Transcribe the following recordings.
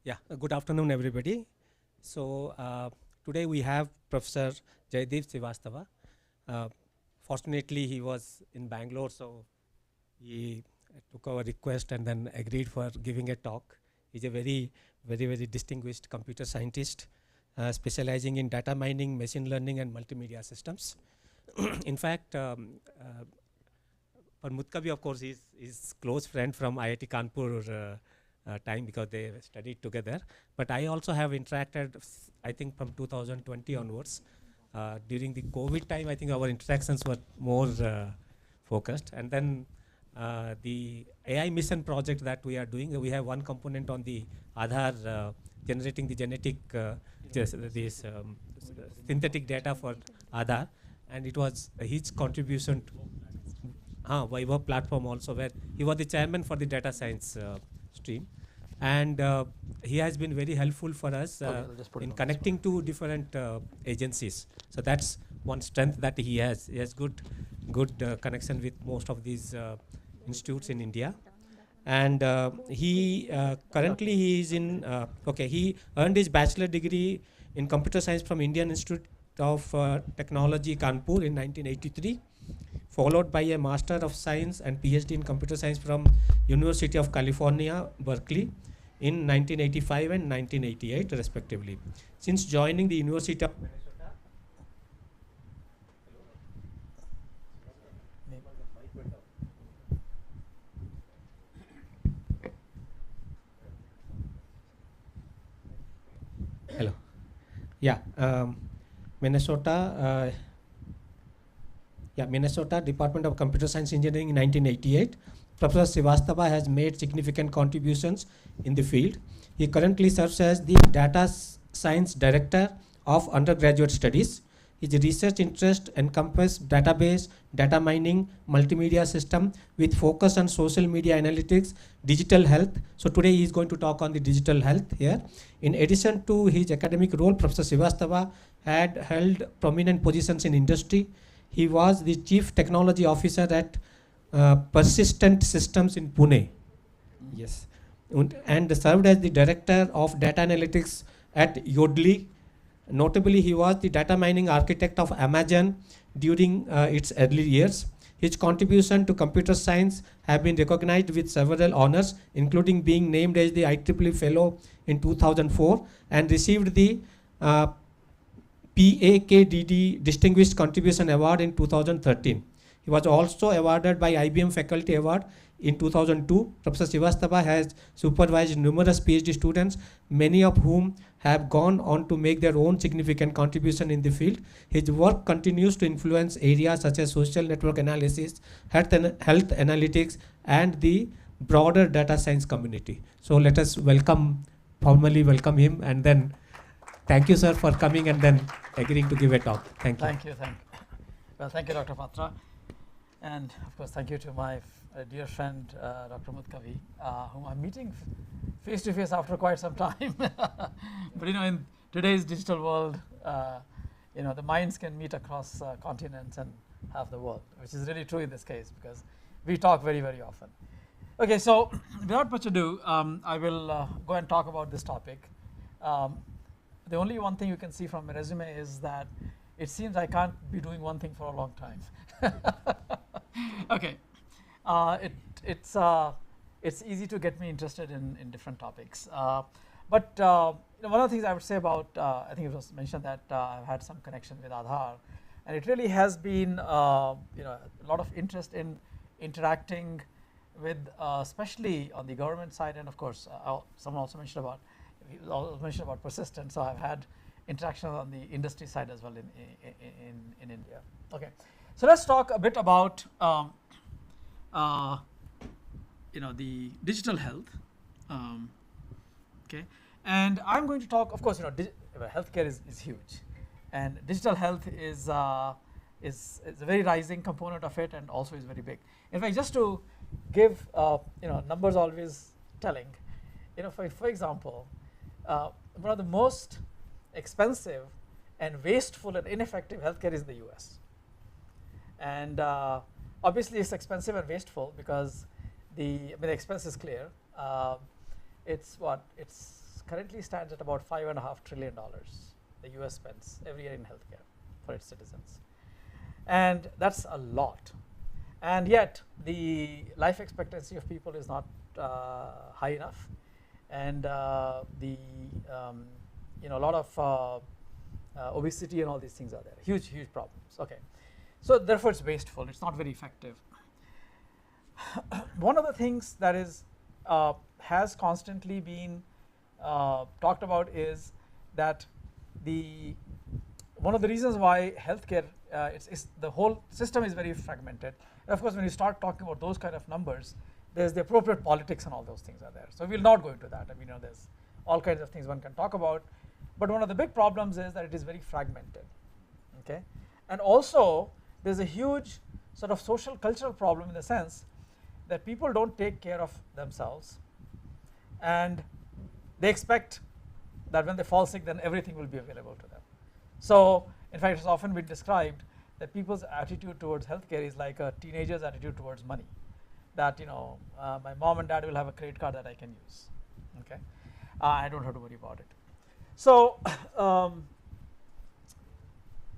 Yeah, good afternoon, everybody. So today we have Professor Jaideep Srivastava. Uh, Fortunately, he was in Bangalore, so he took our request and then agreed for giving a talk. He's a very distinguished computer scientist, specializing in data mining, machine learning, and multimedia systems. In fact, for Mutkavi, of course, is close friend from IIT Kanpur time because they studied together. But I also have interacted, I think, from 2020 onwards. During the COVID time, I think our interactions were more focused. And then the AI mission project that we are doing, we have one component on the Aadhaar, generating the genetic, synthetic data for Aadhaar. And it was a huge contribution to Viva platform also, where he was the chairman for the data science stream. And he has been very helpful for us in connecting to different agencies. So that's one strength that he has. He has good connection with most of these institutes in India. And he currently he is in, he earned his bachelor degree in computer science from Indian Institute of Technology, Kanpur in 1983. Followed by a Master of Science and PhD in Computer Science from University of California, Berkeley in 1985 and 1988 respectively. Since joining the University of Minnesota, hello, yeah, Minnesota. Minnesota Department of Computer Science Engineering in 1988. Professor Srivastava has made significant contributions in the field. He currently serves as the Data Science Director of Undergraduate Studies. His research interests encompass database, data mining, multimedia system with focus on social media analytics, digital health. So today he is going to talk on the digital health here. In addition to his academic role, Professor Srivastava had held prominent positions in industry. He was the Chief Technology Officer at Persistent Systems in Pune. Yes. And served as the Director of Data Analytics at Yodlee. Notably, he was the data mining architect of Amazon during its early years. His contribution to computer science have been recognized with several honors, including being named as the IEEE Fellow in 2004 and received the PAKDD Distinguished Contribution Award in 2013. He was also awarded by IBM Faculty Award in 2002. Professor Srivastava has supervised numerous PhD students, many of whom have gone on to make their own significant contribution in the field. His work continues to influence areas such as social network analysis, health analytics, and the broader data science community. So let us formally welcome him, and then thank you, sir, for coming and then agreeing to give a talk. Thank you. Thank you. Well, thank you, Dr. Patra. And of course, thank you to my dear friend, Dr. Mutkavi, whom I'm meeting face to face after quite some time. But in today's digital world, the minds can meet across continents and half the world, which is really true in this case because we talk very, very often. Okay, so without much ado, I will go and talk about this topic. The only one thing you can see from my resume is that it seems I can't be doing one thing for a long time. Okay, it's easy to get me interested in different topics. But one of the things I would say about, I think it was mentioned that I've had some connection with Aadhaar, and it really has been a lot of interest in interacting with, especially on the government side, and of course, someone also mentioned about persistence. So I've had interaction on the industry side as well in India. Okay, so let's talk a bit about the digital health. Okay, and I'm going to talk. Of course, healthcare is huge, and digital health is a very rising component of it, and also is very big. In fact, just to give numbers always telling. For example. One of the most expensive and wasteful and ineffective healthcare is in the US. And obviously it's expensive and wasteful because the expense is clear. It's currently stands at about $5.5 trillion the US spends every year in healthcare for its citizens. And that's a lot. And yet the life expectancy of people is not high enough. And a lot of obesity and all these things are there. Huge problems. Okay. So therefore it's wasteful. It's not very effective. One of the things that is has constantly been talked about is that one of the reasons why healthcare it's the whole system is very fragmented. And of course, when you start talking about those kind of numbers, there's the appropriate politics and all those things are there. So we'll not go into that. I mean, there's all kinds of things one can talk about. But one of the big problems is that it is very fragmented. Okay, and also there's a huge sort of social cultural problem in the sense that people don't take care of themselves, and they expect that when they fall sick, then everything will be available to them. So in fact, it's often been described that people's attitude towards healthcare is like a teenager's attitude towards money. That my mom and dad will have a credit card that I can use. Okay, I don't have to worry about it. So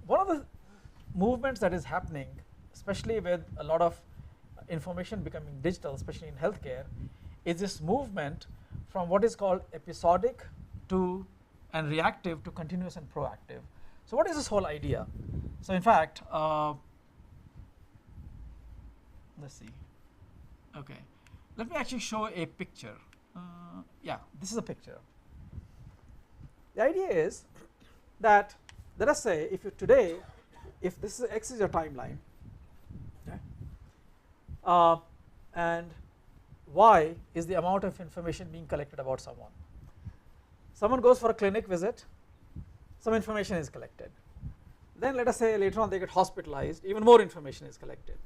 one of the movements that is happening, especially with a lot of information becoming digital, especially in healthcare, is this movement from what is called episodic to and reactive to continuous and proactive. So what is this whole idea? So in fact, let's see. Okay, let me actually show a picture. Yeah, this is a picture. The idea is that, let us say, if this is X is your timeline, okay, and Y is the amount of information being collected about someone. Someone goes for a clinic visit, some information is collected. Then let us say later on they get hospitalized, even more information is collected.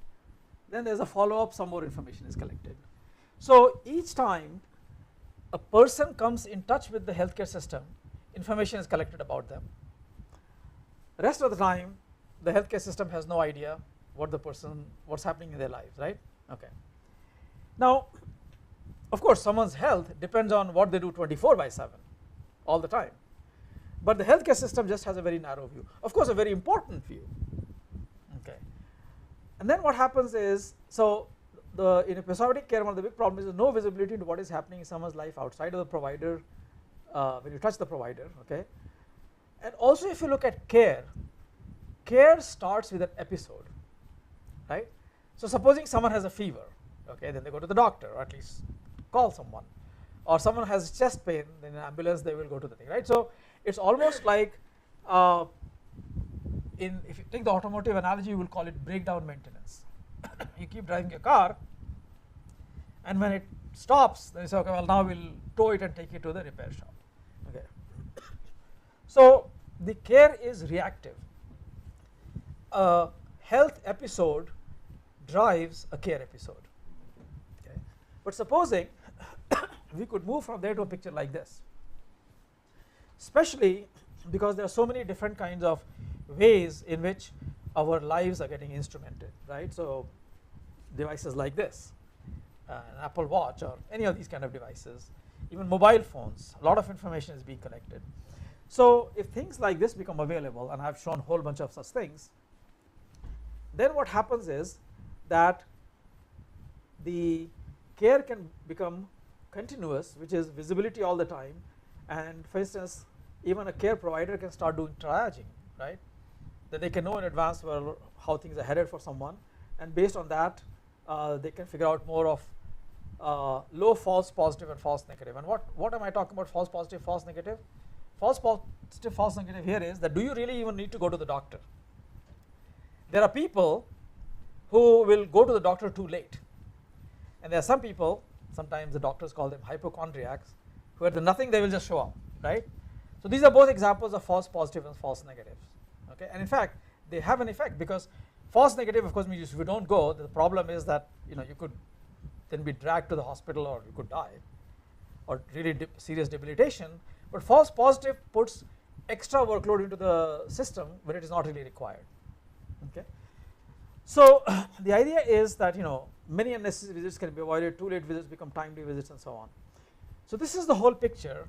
Then there's a follow-up, some more information is collected. So each time a person comes in touch with the healthcare system, information is collected about them. The rest of the time, the healthcare system has no idea what's happening in their lives, right? Okay. Now, of course, someone's health depends on what they do 24/7, all the time. But the healthcare system just has a very narrow view. Of course, a very important view. Okay. And then what happens is, so in episodic care, one of the big problems is no visibility into what is happening in someone's life outside of the provider when you touch the provider. Okay. And also, if you look at care starts with an episode, right? So supposing someone has a fever, okay, then they go to the doctor, or at least call someone. Or someone has chest pain, then in an ambulance they will go to the thing, right? So it's almost like, if you take the automotive analogy, you will call it breakdown maintenance. You keep driving your car, and when it stops, then you say, okay, well now we'll tow it and take it to the repair shop. Okay. So the care is reactive. A health episode drives a care episode. Okay. But supposing we could move from there to a picture like this, especially because there are so many different kinds of ways in which our lives are getting instrumented, right? So devices like this, an Apple Watch or any of these kind of devices, even mobile phones, a lot of information is being collected. So if things like this become available, and I've shown a whole bunch of such things, then what happens is that the care can become continuous, which is visibility all the time. And for instance, even a care provider can start doing triaging, right? That they can know in advance how things are headed for someone, and based on that, they can figure out more of low false positive and false negative. And what am I talking about? False positive, false negative. False positive, false negative here is that do you really even need to go to the doctor? There are people who will go to the doctor too late, and there are some people, sometimes the doctors call them hypochondriacs, who at the nothing they will just show up, right? So these are both examples of false positive and false negatives. Okay, and in fact they have an effect, because false negative, of course, means if you don't go, the problem is that you could then be dragged to the hospital, or you could die, or really serious debilitation. But false positive puts extra workload into the system when it is not really required. Okay, so the idea is that many unnecessary visits can be avoided, too late visits become timely visits, and so on. So this is the whole picture,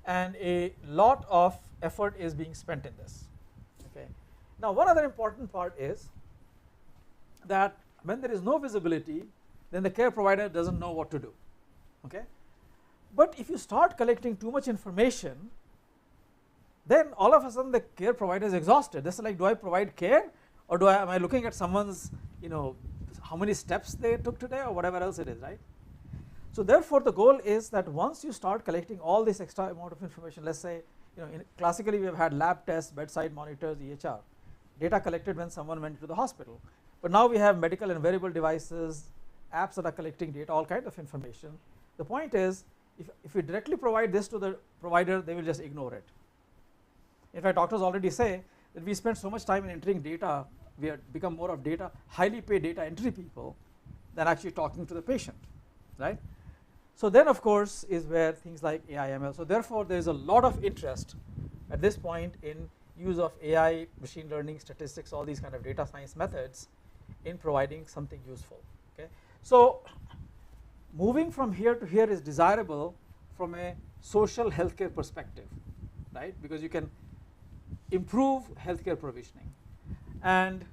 and a lot of effort is being spent in this. Okay. Now, one other important part is that when there is no visibility, then the care provider doesn't know what to do. Okay. But if you start collecting too much information, then all of a sudden the care provider is exhausted. This is like, do I provide care, or am I looking at someone's, how many steps they took today, or whatever else it is, right? So therefore, the goal is that once you start collecting all this extra amount of information, let's say, classically we have had lab tests, bedside monitors, EHR, data collected when someone went to the hospital. But now we have medical and wearable devices, apps that are collecting data, all kinds of information. The point is, if we directly provide this to the provider, they will just ignore it. In fact, doctors already say that we spend so much time in entering data, we have become more of highly paid data entry people than actually talking to the patient, right? So then, of course, is where things like AI, ML. So therefore, there is a lot of interest at this point in use of AI, machine learning, statistics, all these kind of data science methods in providing something useful. Okay. So moving from here to here is desirable from a social healthcare perspective, right? Because you can improve healthcare provisioning, and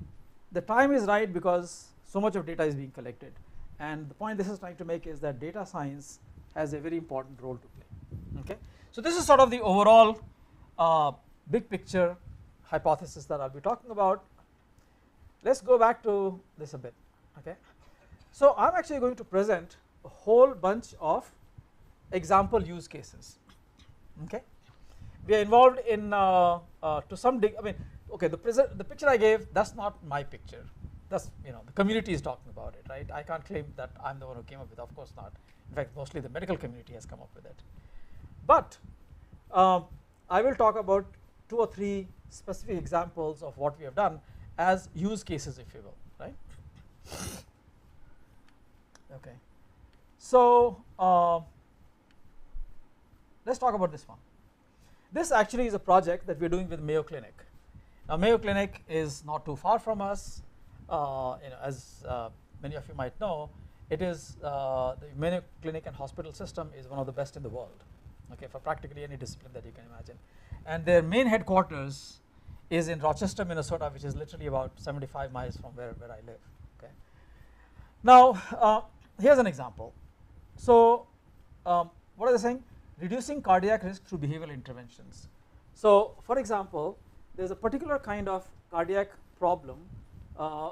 the time is right because so much of data is being collected. And the point this is trying to make is that data science has a very important role to play. Okay, so this is sort of the overall big picture hypothesis that I'll be talking about. Let's go back to this a bit. Okay, so I'm actually going to present a whole bunch of example use cases. Okay, we are involved in to some degree. I mean, okay, the picture I gave, that's not my picture. That's, the community is talking about it, right? I can't claim that I'm the one who came up with it, of course not. In fact, mostly the medical community has come up with it. But I will talk about 2 or 3 specific examples of what we have done as use cases, if you will, right? Okay. So let's talk about this one. This actually is a project that we're doing with Mayo Clinic. Now, Mayo Clinic is not too far from us. As many of you might know, it is the Mayo Clinic and hospital system is one of the best in the world, okay, for practically any discipline that you can imagine. And their main headquarters is in Rochester, Minnesota, which is literally about 75 miles from where I live. Okay. Now, here's an example. So, what are they saying? Reducing cardiac risk through behavioral interventions. So, for example, there's a particular kind of cardiac problem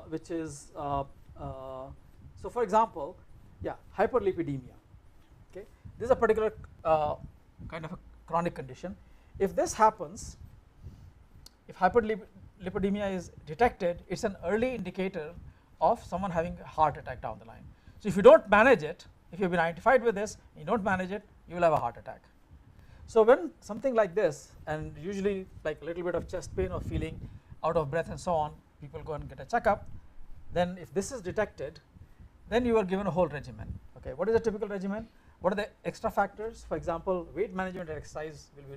which is so for example, hyperlipidemia. Okay, this is a particular kind of a chronic condition. If this happens, if hyperlipidemia is detected, it's an early indicator of someone having a heart attack down the line. So if you don't manage it, if you've been identified with this, and you don't manage it, you will have a heart attack. So when something like this, and usually like a little bit of chest pain or feeling out of breath and so on, people go and get a checkup. Then if this is detected, then you are given a whole regimen. Okay, what is a typical regimen? What are the extra factors? For example, weight management and exercise will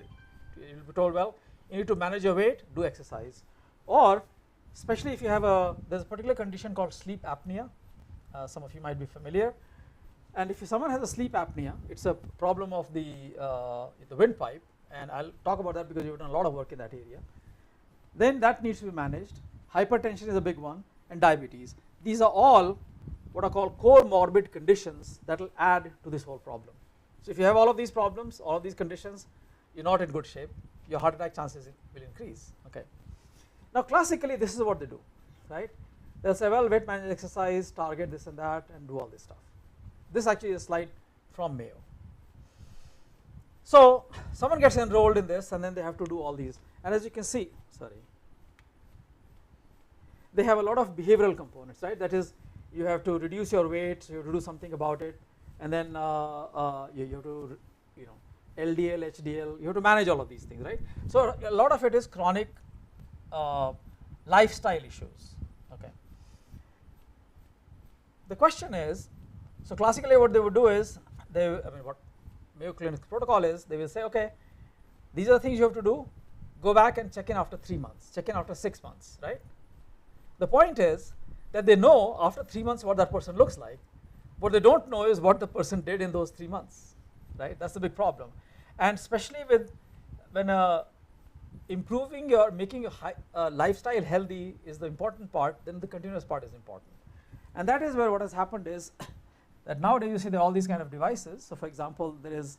be told, well, you need to manage your weight, do exercise. Or especially if you have there's a particular condition called sleep apnea. Some of you might be familiar. And if someone has a sleep apnea, it's a problem of the windpipe, and I'll talk about that because you've done a lot of work in that area. Then that needs to be managed. Hypertension is a big one, and diabetes. These are all what are called comorbid conditions that will add to this whole problem. So if you have all of these problems, all of these conditions, you're not in good shape. Your heart attack chances will increase. Okay. Now classically, this is what they do, right? They'll say, well, weight management, exercise, target this and that, and do all this stuff. This actually is a slide from Mayo. So someone gets enrolled in this, and then they have to do all these. And as you can see, they have a lot of behavioral components, right? That is, you have to reduce your weight, you have to do something about it, and then you have to, LDL, HDL, you have to manage all of these things, right? So a lot of it is chronic lifestyle issues. Okay. The question is, so classically what they would do is, what Mayo Clinic's protocol is, they will say, okay, these are the things you have to do, go back and check in after 3 months, check in after 6 months, right? The point is that they know after 3 months what that person looks like. What they don't know is what the person did in those 3 months, right? That's the big problem. And especially when improving making your lifestyle healthy is the important part, then the continuous part is important. And that is where what has happened is that nowadays you see there are all these kind of devices. So for example, there is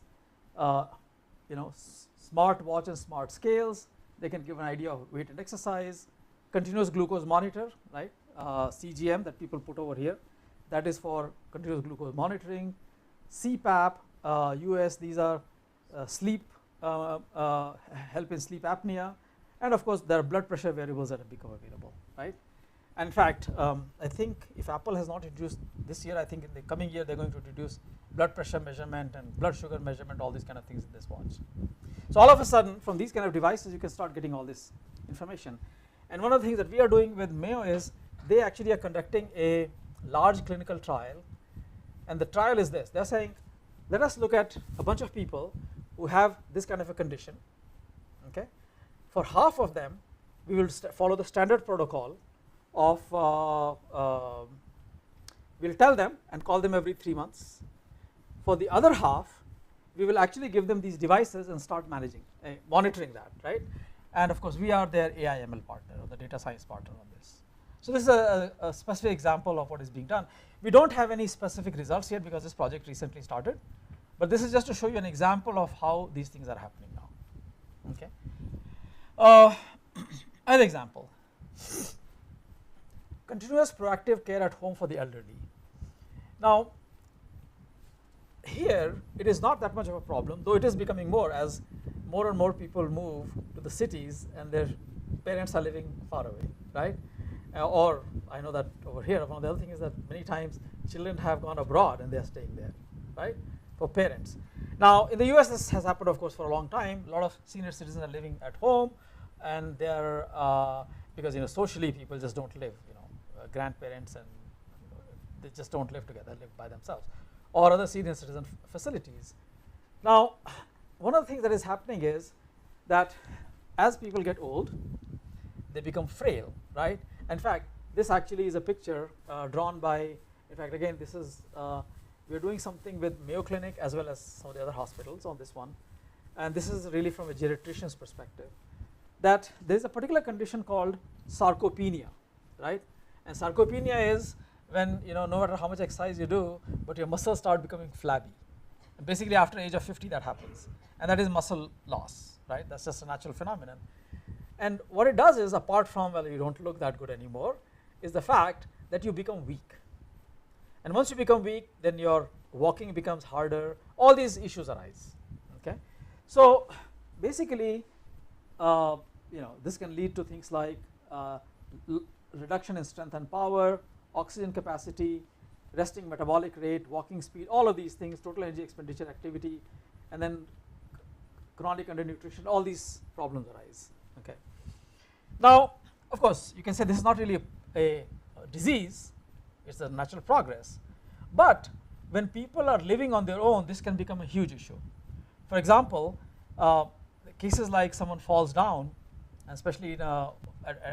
smart watch and smart scales. They can give an idea of weight and exercise. Continuous glucose monitor, right? CGM that people put over here, that is for continuous glucose monitoring. CPAP, US, these are sleep, help in sleep apnea, and of course there are blood pressure variables that have become available, right? And in fact, I think if Apple has not introduced this year, I think in the coming year they're going to introduce blood pressure measurement and blood sugar measurement, all these kind of things in this watch. So all of a sudden, from these kind of devices, you can start getting all this information. And one of the things that we are doing with Mayo is they actually are conducting a large clinical trial, and the trial is this. They're saying, let us look at a bunch of people who have this kind of a condition. Okay, for half of them, we will follow the standard protocol of we'll tell them and call them every 3 months. For the other half, we will actually give them these devices and start monitoring that, right? And of course, we are their AI/ML partner or the data science partner on this. So this is a specific example of what is being done. We don't have any specific results yet because this project recently started, but this is just to show you an example of how these things are happening now. Okay. Another example. Continuous proactive care at home for the elderly. Now, here it is not that much of a problem, though it is becoming more as more and more people move to the cities and their parents are living far away, right? Or I know that over here, one of the other things is that many times children have gone abroad and they are staying there, right? For parents. Now, in the US, this has happened, of course, for a long time. A lot of senior citizens are living at home, and they are because socially people just don't live. Grandparents and they just don't live together, live by themselves, or other senior citizen facilities. Now, one of the things that is happening is that as people get old, they become frail, right? In fact, this actually is a picture drawn by, in fact, again, this is, we're doing something with Mayo Clinic as well as some of the other hospitals on this one. And this is really from a geriatrician's perspective, that there's a particular condition called sarcopenia, right? And sarcopenia is when, no matter how much exercise you do, but your muscles start becoming flabby. And basically after the age of 50 that happens. And that is muscle loss, right? That's just a natural phenomenon. And what it does is, apart from, well, you don't look that good anymore, is the fact that you become weak. And once you become weak, then your walking becomes harder. All these issues arise, okay? So basically, this can lead to things like reduction in strength and power, oxygen capacity, resting metabolic rate, walking speed, all of these things, total energy expenditure, activity, and then chronic undernutrition, all these problems arise. Okay. Now, of course, you can say this is not really a disease, it's a natural progress. But when people are living on their own, this can become a huge issue. For example, cases like someone falls down, and especially in an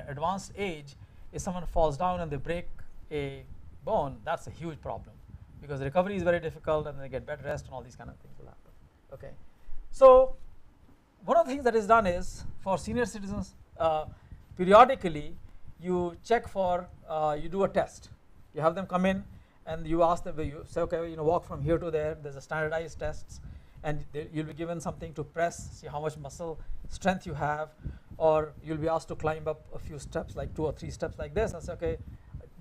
advanced age, if someone falls down and they break a bone, that's a huge problem because recovery is very difficult and they get bed rest and all these kind of things will happen. Okay. So one of the things that is done is for senior citizens, periodically you check for, you do a test. You have them come in and you ask them, you say, okay, walk from here to there. There's a standardized tests, and you'll be given something to press, see how much muscle strength you have, or you'll be asked to climb up a few steps, like 2 or 3 steps like this, and say, okay,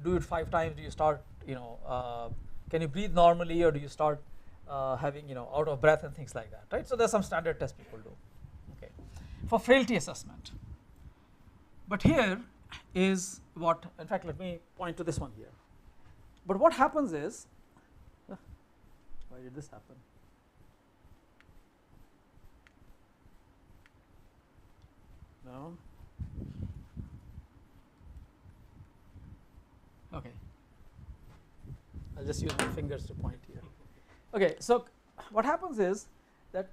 do it 5 times. Do you start, can you breathe normally, or do you start having, out of breath and things like that, right? So there's some standard tests people do, okay, for frailty assessment. But here is what, in fact, let me point to this one here. But what happens is, why did this happen? No. Okay. I'll just use my fingers to point here. Okay, so what happens is that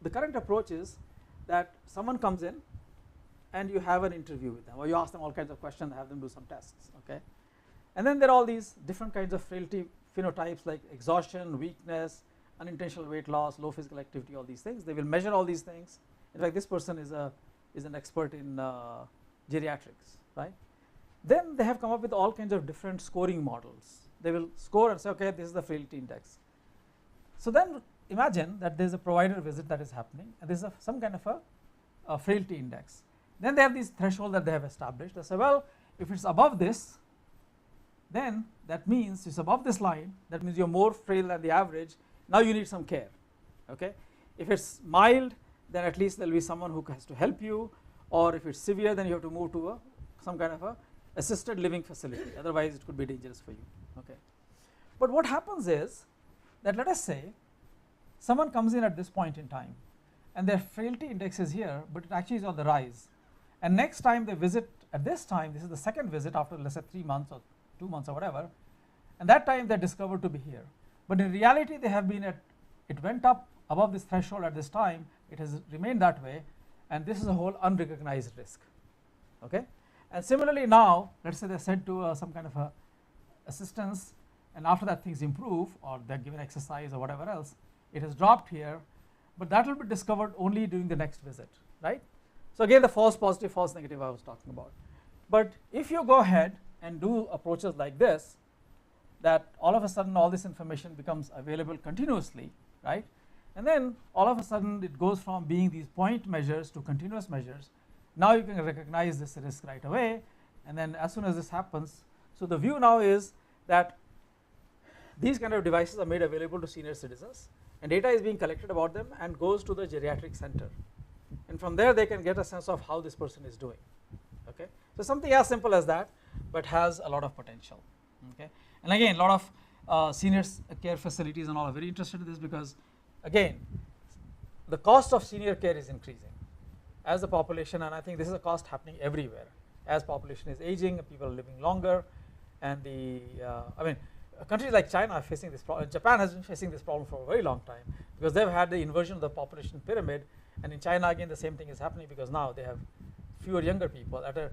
the current approach is that someone comes in and you have an interview with them, or you ask them all kinds of questions, have them do some tests, okay? And then there are all these different kinds of frailty phenotypes like exhaustion, weakness, unintentional weight loss, low physical activity, all these things. They will measure all these things. In fact, this person is an expert in geriatrics, right? Then they have come up with all kinds of different scoring models. They will score and say, okay, this is the frailty index. So then imagine that there is a provider visit that is happening, and there is some kind of a frailty index. Then they have these threshold that they have established. They say, well, if it's above this, then that means it's above this line. That means you're more frail than the average. Now you need some care. Okay. If it's mild, then at least there will be someone who has to help you, or if it's severe, then you have to move to some kind of a assisted living facility. Otherwise, it could be dangerous for you. Okay. But what happens is that, let us say someone comes in at this point in time, and their frailty index is here, but it actually is on the rise. And next time they visit at this time, this is the second visit after, let's say, 3 months or 2 months or whatever, and that time they're discovered to be here. But in reality, they have been it went up above this threshold at this time, it has remained that way, and this is a whole unrecognized risk. Okay. And similarly now, let's say they're sent to some kind of assistance, and after that things improve, or they're given exercise or whatever else, it has dropped here, but that will be discovered only during the next visit, right? So again, the false positive, false negative I was talking about. But if you go ahead and do approaches like this, that all of a sudden all this information becomes available continuously, right? And then all of a sudden it goes from being these point measures to continuous measures. Now you can recognize this risk right away, and then as soon as this happens, so the view now is that these kind of devices are made available to senior citizens, and data is being collected about them and goes to the geriatric center, and from there they can get a sense of how this person is doing. Okay, so something as simple as that, but has a lot of potential. Okay, and again, a lot of senior care facilities and all are very interested in this, because again, the cost of senior care is increasing as the population, and I think this is a cost happening everywhere. As population is aging, people are living longer, and countries like China are facing this problem. Japan has been facing this problem for a very long time, because they've had the inversion of the population pyramid, and in China again the same thing is happening, because now they have fewer younger people. At an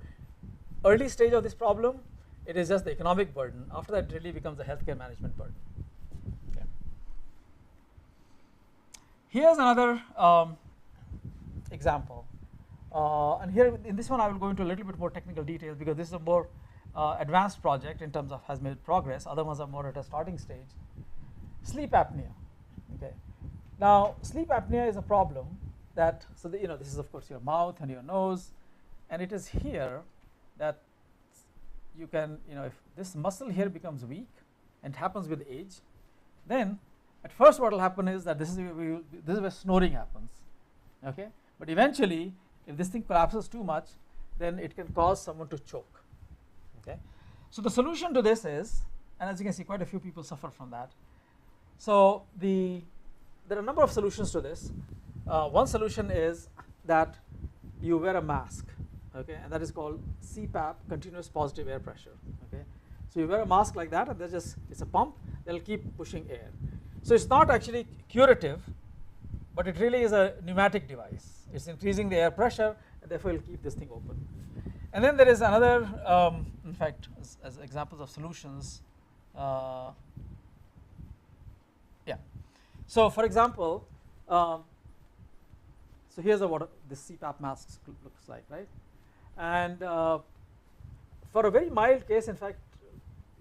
early stage of this problem, it is just the economic burden. After that, it really becomes a healthcare management burden. Okay. Here's another example. And here in this one I will go into a little bit more technical details, because this is a more advanced project in terms of has made progress. Other ones are more at a starting stage. Sleep apnea. Okay. Now sleep apnea is a problem that, so this is of course your mouth and your nose, and it is here that you can, if this muscle here becomes weak, and it happens with age, then at first what will happen is that this is where snoring happens. Okay. But eventually, if this thing collapses too much, then it can cause someone to choke. Okay. So the solution to this is, and as you can see, quite a few people suffer from that. So there are a number of solutions to this. One solution is that you wear a mask, okay, and that is called CPAP, continuous positive air pressure. Okay. So you wear a mask like that, and it's a pump that will keep pushing air. So it's not actually curative, but it really is a pneumatic device. It's increasing the air pressure, and therefore it will keep this thing open. And then there is another, in fact, as examples of solutions. Yeah. So for example, so here's what this CPAP mask looks like, right? And for a very mild case, in fact,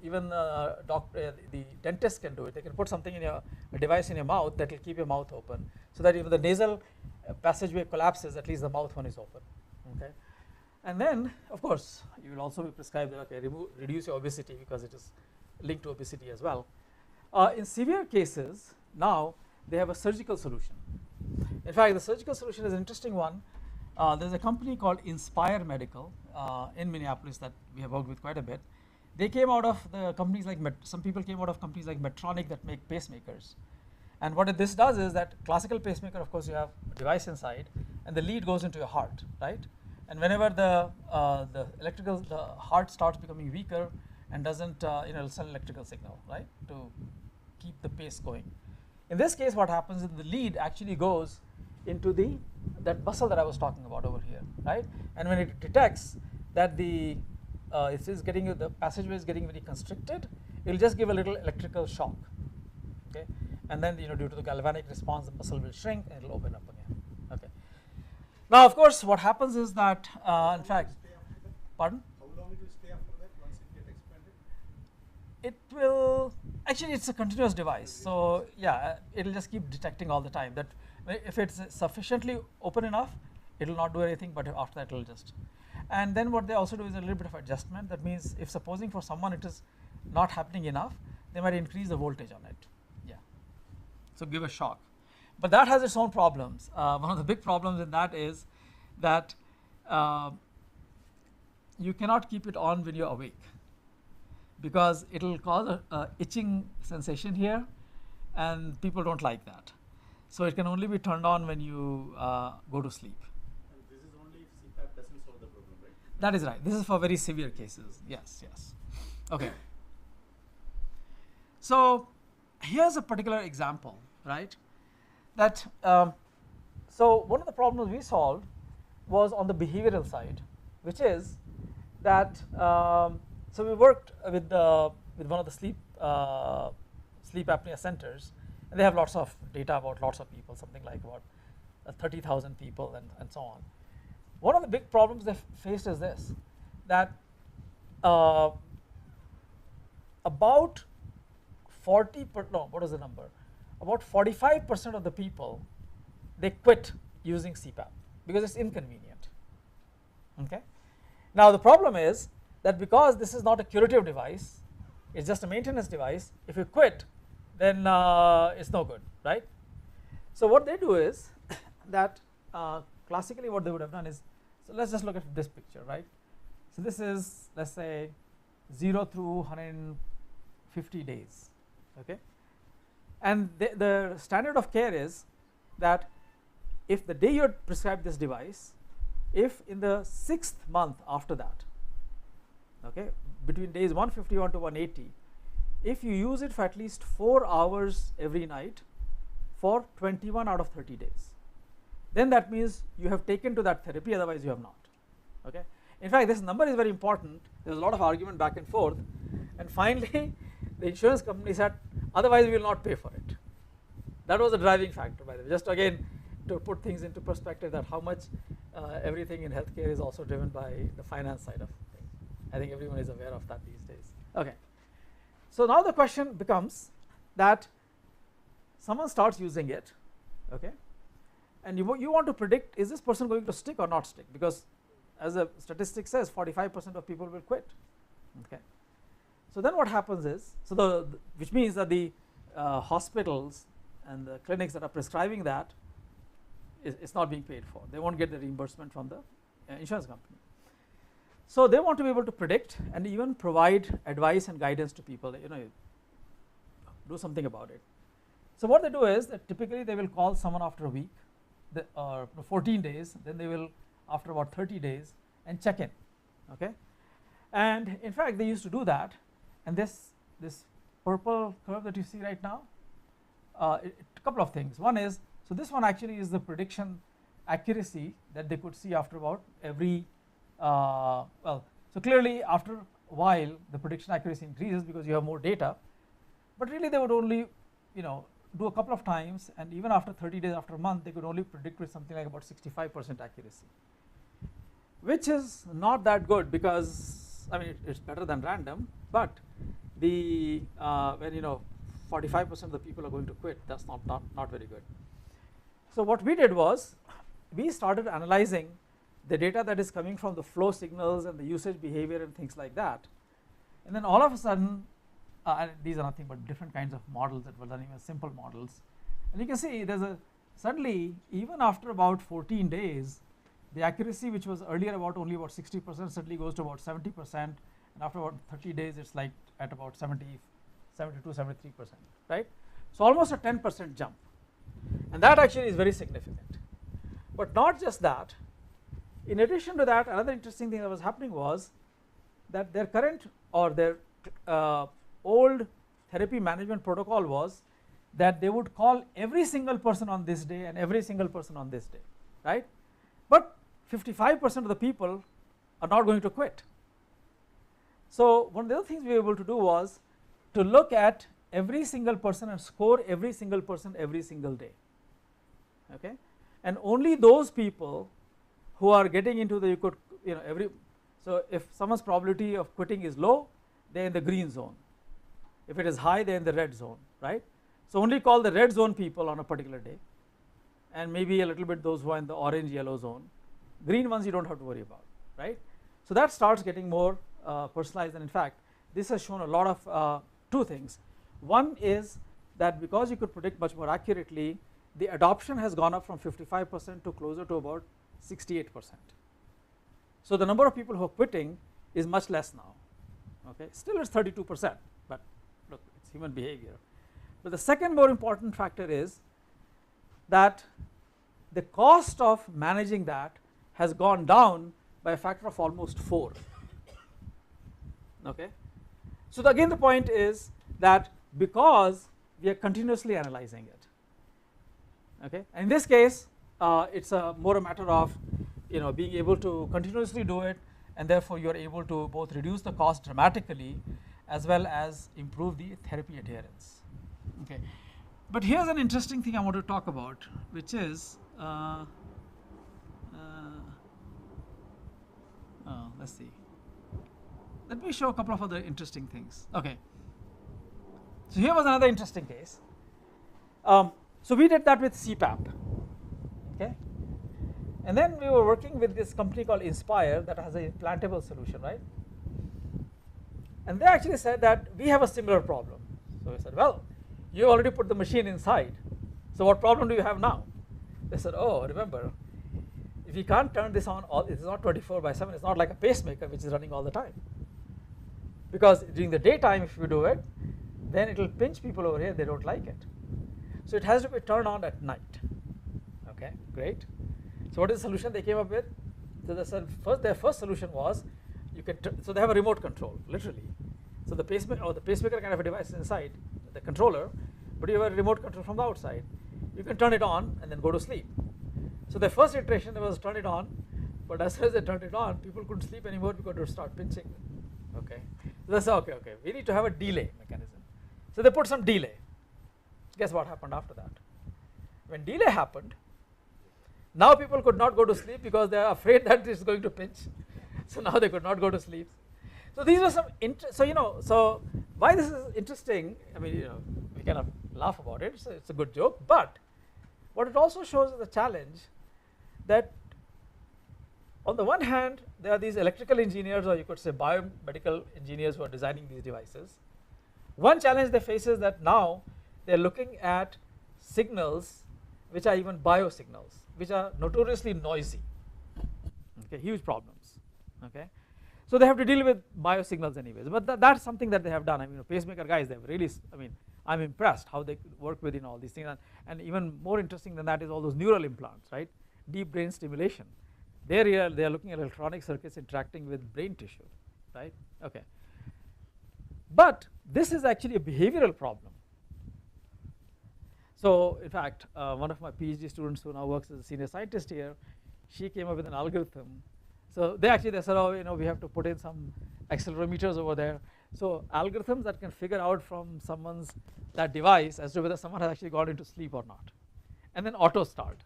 even the dentist can do it. They can put something in a device in your mouth that will keep your mouth open, so that if the nasal passageway collapses, at least the mouth one is open. Okay. And then, of course, you will also be prescribed, okay, reduce your obesity, because it is linked to obesity as well. In severe cases, now they have a surgical solution. In fact, the surgical solution is an interesting one. There's a company called Inspire Medical in Minneapolis that we have worked with quite a bit. They came out of the companies like, some people came out of companies like Medtronic that make pacemakers. And what this does is that classical pacemaker, of course, you have a device inside, and the lead goes into your heart, right? And whenever the heart starts becoming weaker and doesn't, it'll send electrical signal, right, to keep the pace going. In this case, what happens is the lead actually goes into that muscle that I was talking about over here, right? And when it detects that the passageway is getting very constricted, it will just give a little electrical shock. Okay, and then due to the galvanic response, the muscle will shrink and it will open up again. Okay. Now, of course, what happens is that, in fact, pardon? How long it will stay after that once it gets expanded? It will actually, it's a continuous device. So yeah, it will just keep detecting all the time. That if it's sufficiently open enough, it will not do anything. But after that, it will just. And then what they also do is a little bit of adjustment. That means if supposing for someone it is not happening enough, they might increase the voltage on it. Yeah. So give a shock. But that has its own problems. One of the big problems in that is that you cannot keep it on when you're awake, because it will cause a itching sensation here, and people don't like that. So it can only be turned on when you go to sleep. And this is only if CPAP doesn't solve the problem, right? That is right. This is for very severe cases. Yes, yes. Okay. So here's a particular example, right? That so one of the problems we solved was on the behavioral side, which is that so we worked with one of the sleep apnea centers, and they have lots of data about lots of people, something like about 30,000 people and so on. One of the big problems they faced is this, that about 45% of the people, they quit using CPAP because it's inconvenient. Okay. Now the problem is that because this is not a curative device, it's just a maintenance device. If you quit, then it's no good, right? So what they do is that classically what they would have done is, so let's just look at this picture, right? So this is, let's say, 0 through 150 days, okay? And the standard of care is that if the day you're prescribed this device, if in the 6th month after that, okay, between days 151 to 180, if you use it for at least 4 hours every night for 21 out of 30 days, then that means you have taken to that therapy, otherwise you have not. Okay. In fact, this number is very important. There's a lot of argument back and forth, and finally the insurance company said, otherwise we will not pay for it. That was the driving factor, by the way. Just again to put things into perspective, that how much everything in healthcare is also driven by the finance side of things. I think everyone is aware of that these days. Okay. So now the question becomes that someone starts using it, okay, and you want to predict, is this person going to stick or not stick? Because as the statistic says, 45% of people will quit. Okay. So then what happens is, so which means that the hospitals and the clinics that are prescribing that it's not being paid for. They won't get the reimbursement from the insurance company. So they want to be able to predict and even provide advice and guidance to people, do something about it. So what they do is that typically they will call someone after a week or 14 days, then they will after about 30 days and check in, okay? And in fact they used to do that, and this purple curve that you see right now, a couple of things. One is, so this one actually is the prediction accuracy that they could see after about every so clearly after a while the prediction accuracy increases because you have more data, but really they would only do a couple of times, and even after 30 days, after a month, they could only predict with something like about 65% accuracy, which is not that good, because I mean it's better than random, but the when 45% of the people are going to quit, that's not very good. So what we did was we started analyzing the data that is coming from the flow signals and the usage behavior and things like that, and then all of a sudden, and these are nothing but different kinds of models that were running as simple models, and you can see there's suddenly, even after about 14 days, the accuracy, which was earlier only about 60%, suddenly goes to about 70%, and after about 30 days it's like at about 72, 73%, right? So almost a 10% jump, and that actually is very significant. But not just that, in addition to that, another interesting thing that was happening was that their current or their old therapy management protocol was that they would call every single person on this day and every single person on this day, right? But 55% of the people are not going to quit. So one of the other things we were able to do was to look at every single person and score every single person every single day, okay, and only those people who are getting into the, so if someone's probability of quitting is low, they're in the green zone. If it is high, they're in the red zone, right? So only call the red zone people on a particular day, and maybe a little bit those who are in the orange yellow zone. Green ones you don't have to worry about, right? So that starts getting more personalized, and in fact this has shown a lot of two things. One is that because you could predict much more accurately, the adoption has gone up from 55% to closer to about 68%. So the number of people who are quitting is much less now, okay, still it's 32%, but look, it's human behavior. But the second more important factor is that the cost of managing that has gone down by a factor of almost 4, okay. So again the point is that because we are continuously analyzing it, okay, and in this case it's more a matter of being able to continuously do it, and therefore you are able to both reduce the cost dramatically as well as improve the therapy adherence, okay. But here's an interesting thing I want to talk about, which is let's see, let me show a couple of other interesting things, okay. So here was another interesting case. So we did that with CPAP, okay, and then we were working with this company called Inspire that has a implantable solution, right? And they actually said that we have a similar problem. So we said, well, you already put the machine inside, so what problem do you have now? They said, oh, remember, if you can't turn this on, it's not 24/7, it's not like a pacemaker which is running all the time, because during the daytime if you do it, then it will pinch people over here, they don't like it. So it has to be turned on at night, okay, great. So what is the solution they came up with? So they said their first solution was, you can so they have a remote control, literally. So the pacemaker kind of a device inside the controller, but you have a remote control from the outside. You can turn it on and then go to sleep. So the first iteration was turn it on, but as soon as they turned it on, people couldn't sleep anymore because they would start pinching, okay. So they said, okay, we need to have a delay mechanism. So they put some delay. Guess what happened after that? When delay happened, now people could not go to sleep because they are afraid that it's going to pinch. So now they could not go to sleep. So these were some so why this is interesting, I mean, we kind of laugh about it, so it's a good joke, but what it also shows is the challenge that on the one hand there are these electrical engineers, or you could say biomedical engineers, who are designing these devices. One challenge they face is that now they are looking at signals which are even biosignals, which are notoriously noisy, okay, huge problems, okay. So they have to deal with biosignals anyways, but that's something that they have done. I mean, pacemaker guys, they've really, I mean, I'm impressed how they work with all these things, and even more interesting than that is all those neural implants, right, deep brain stimulation. They are looking at electronic circuits interacting with brain tissue, right, okay. But this is actually a behavioral problem. So in fact, one of my PhD students who now works as a senior scientist here, she came up with an algorithm. So they said, oh, we have to put in some accelerometers over there. So algorithms that can figure out from that device as to whether someone has actually gone into sleep or not, and then auto start.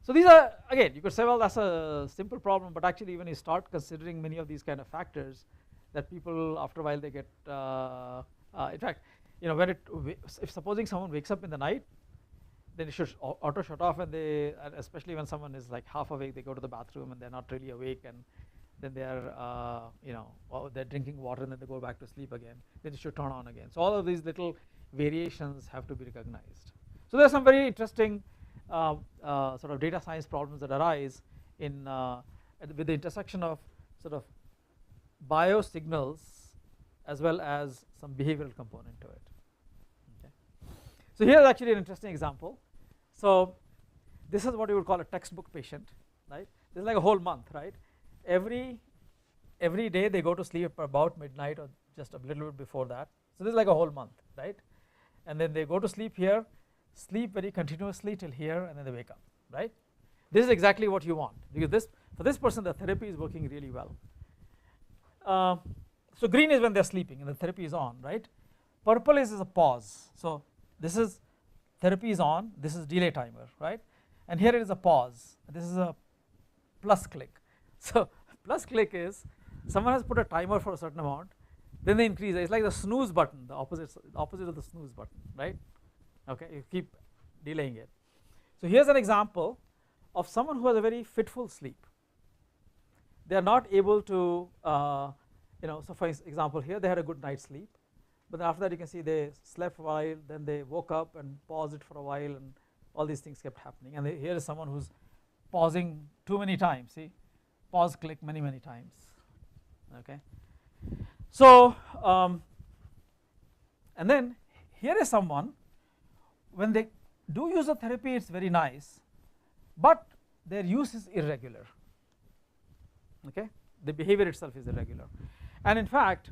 So these are, again, you could say, well, that's a simple problem, but actually when you start considering many of these kind of factors, that people after a while they get, in fact, if supposing someone wakes up in the night, then it should auto shut off, and especially when someone is like half awake, they go to the bathroom and they're not really awake, and then they're they're drinking water and then they go back to sleep again, then it should turn on again. So all of these little variations have to be recognized. So there are some very interesting sort of data science problems that arise with the intersection of sort of biosignals as well as some behavioral component to it. Okay. So here is actually an interesting example. So this is what you would call a textbook patient, right? This is like a whole month, right? Every day they go to sleep about midnight or just a little bit before that. So this is like a whole month, right? And then they go to sleep here, sleep very continuously till here, and then they wake up, right? This is exactly what you want, because for this person the therapy is working really well. So green is when they're sleeping and the therapy is on, right? purple is a pause. So this is therapy is on, this is delay timer, right? And here it is a pause. This is a plus click. So plus click is someone has put a timer for a certain amount, then they increase. It's like the snooze button, the opposite of the snooze button, right? Okay, you keep delaying it. So here's an example of someone who has a very fitful sleep. They are not able to, so for example here they had a good night's sleep, but then after that you can see they slept for a while, then they woke up and paused it for a while, and all these things kept happening. And here is someone who's pausing too many times, see, pause click many times, okay. So and then here is someone, when they do use the therapy it's very nice, but their use is irregular, okay, the behavior itself is irregular. And in fact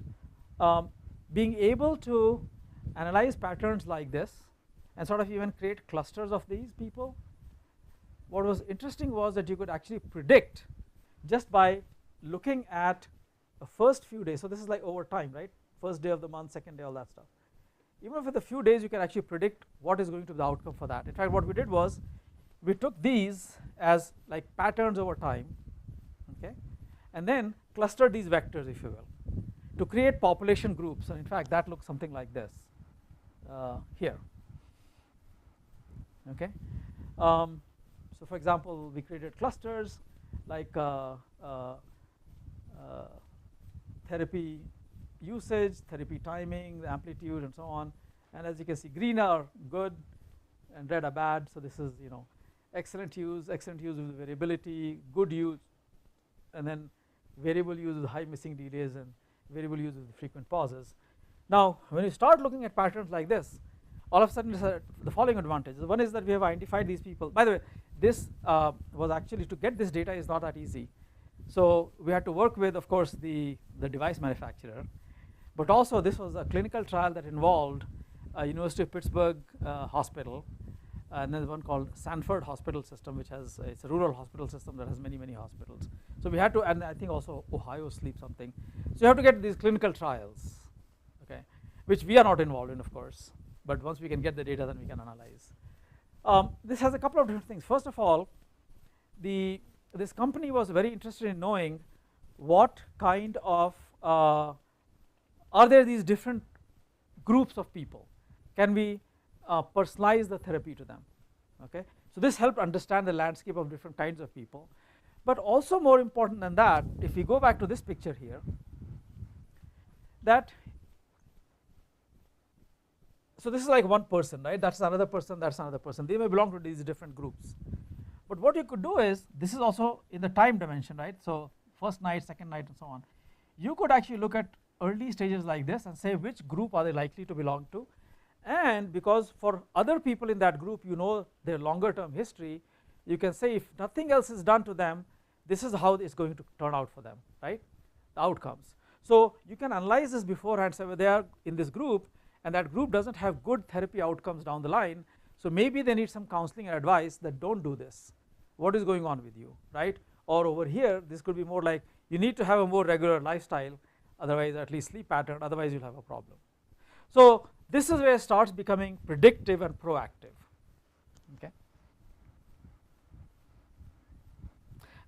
being able to analyze patterns like this and sort of even create clusters of these people, what was interesting was that you could actually predict just by looking at the first few days. So this is like over time, right? First day of the month, second day, all that stuff. Even with a few days you can actually predict what is going to be the outcome for that. In fact what we did was we took these as like patterns over time, okay, and then clustered these vectors, if you will, to create population groups. And in fact that looks something like this here, okay. So for example we created clusters like therapy usage, therapy timing, the amplitude, and so on. And as you can see, green are good and red are bad. So this is excellent use with variability, good use, and then variable use with high missing delays, and variable use with frequent pauses. Now when you start looking at patterns like this, all of a sudden the following advantages. One is that we have identified these people. By the way, this was actually, to get this data is not that easy. So we had to work with, of course, the device manufacturer, but also this was a clinical trial that involved University of Pittsburgh hospital, and then one called Sanford Hospital System, which has, it's a rural hospital system that has many hospitals. So we had to, and I think also Ohio Sleep something. So you have to get these clinical trials, okay, which we are not involved in, of course, but once we can get the data then we can analyze. This has a couple of different things. First of all, this company was very interested in knowing what kind of, are there these different groups of people? Can we personalize the therapy to them, okay? So this helped understand the landscape of different kinds of people. But also more important than that, if we go back to this picture here, that, so this is like one person, right? That's another person, that's another person. They may belong to these different groups. But what you could do is, this is also in the time dimension, right? So first night, second night, and so on. You could actually look at early stages like this and say which group are they likely to belong to. And because for other people in that group, their longer term history, you can say if nothing else is done to them, this is how it's going to turn out for them, right? The outcomes. So you can analyze this beforehand, say, well, they are in this group and that group doesn't have good therapy outcomes down the line, so maybe they need some counseling and advice that don't do this. What is going on with you, right? Or over here, this could be more like you need to have a more regular lifestyle, otherwise, at least sleep pattern, otherwise you'll have a problem. So this is where it starts becoming predictive and proactive, okay?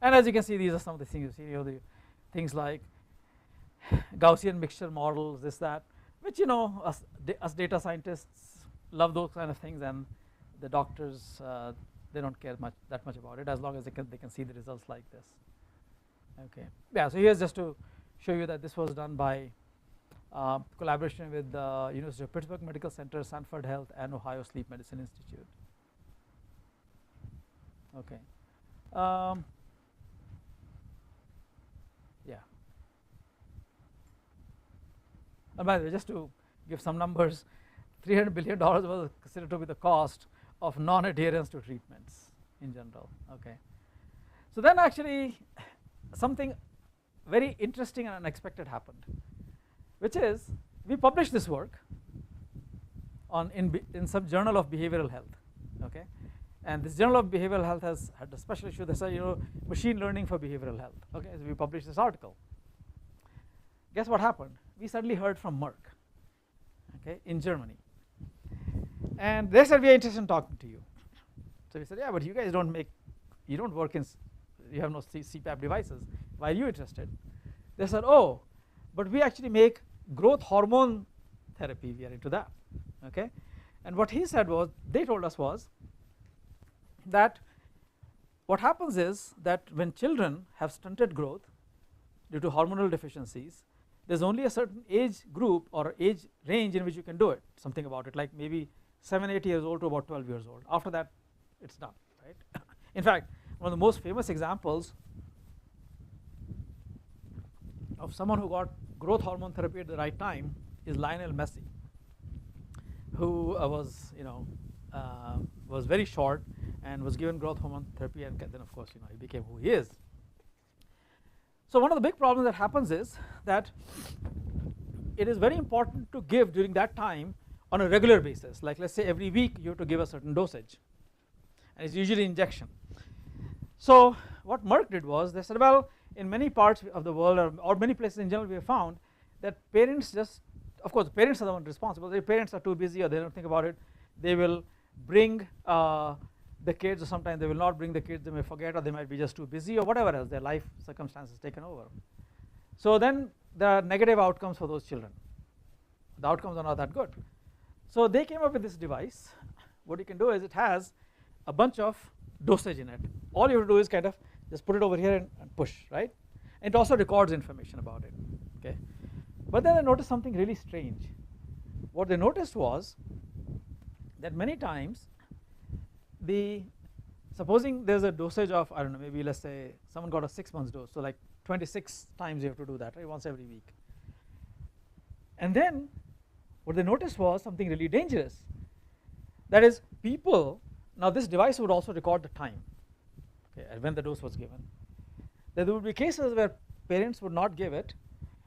And as you can see, these are some of the things you see, the things like Gaussian mixture models, this, that, which us data scientists love those kind of things, and the doctors they don't care that much about it, as long as they can see the results like this, okay? Yeah, so here's just to show you that this was done by collaboration with the University of Pittsburgh Medical Center, Sanford Health, and Ohio Sleep Medicine Institute, okay. Yeah. And by the way, just to give some numbers, $300 billion was considered to be the cost of non-adherence to treatments in general, okay. So then actually something very interesting and unexpected happened, which is we published this work in some journal of behavioral health, okay. And this journal of behavioral health has had a special issue that says machine learning for behavioral health, okay. So we published this article. Guess what happened? We suddenly heard from Merck, okay, in Germany. And they said, we are interested in talking to you. So we said, yeah, but you guys don't work in, you have no CPAP devices. Why are you interested? They said, oh, but we actually make growth hormone therapy. We are into that, okay. And what he said was, they told us was that what happens is that when children have stunted growth due to hormonal deficiencies, there's only a certain age group or age range in which you can do it, something about it, like maybe 7-8 years old to about 12 years old. After that, it's done, right? In fact, one of the most famous examples of someone who got growth hormone therapy at the right time is Lionel Messi, who was very short and was given growth hormone therapy, and then of course he became who he is. So one of the big problems that happens is that it is very important to give during that time on a regular basis. Like let's say every week you have to give a certain dosage, and it's usually injection. So what Merck did was they said, well, in many parts of the world or many places in general, we have found that parents just, of course, the parents are the ones responsible. Their parents are too busy or they don't think about it. They will bring the kids, or sometimes they will not bring the kids. They may forget, or they might be just too busy, or whatever else. Their life circumstances taken over. So then there are negative outcomes for those children. The outcomes are not that good. So they came up with this device. What you can do is it has a bunch of dosage in it. All you have to do is kind of just put it over here and push, right? And it also records information about it, okay? But then they noticed something really strange. What they noticed was that many times, supposing there's a dosage of, I don't know, maybe let's say someone got a 6 months dose, so like 26 times you have to do that, right? Once every week. And then what they noticed was something really dangerous. That is, people, now this device would also record the time, okay, when the dose was given. There would be cases where parents would not give it,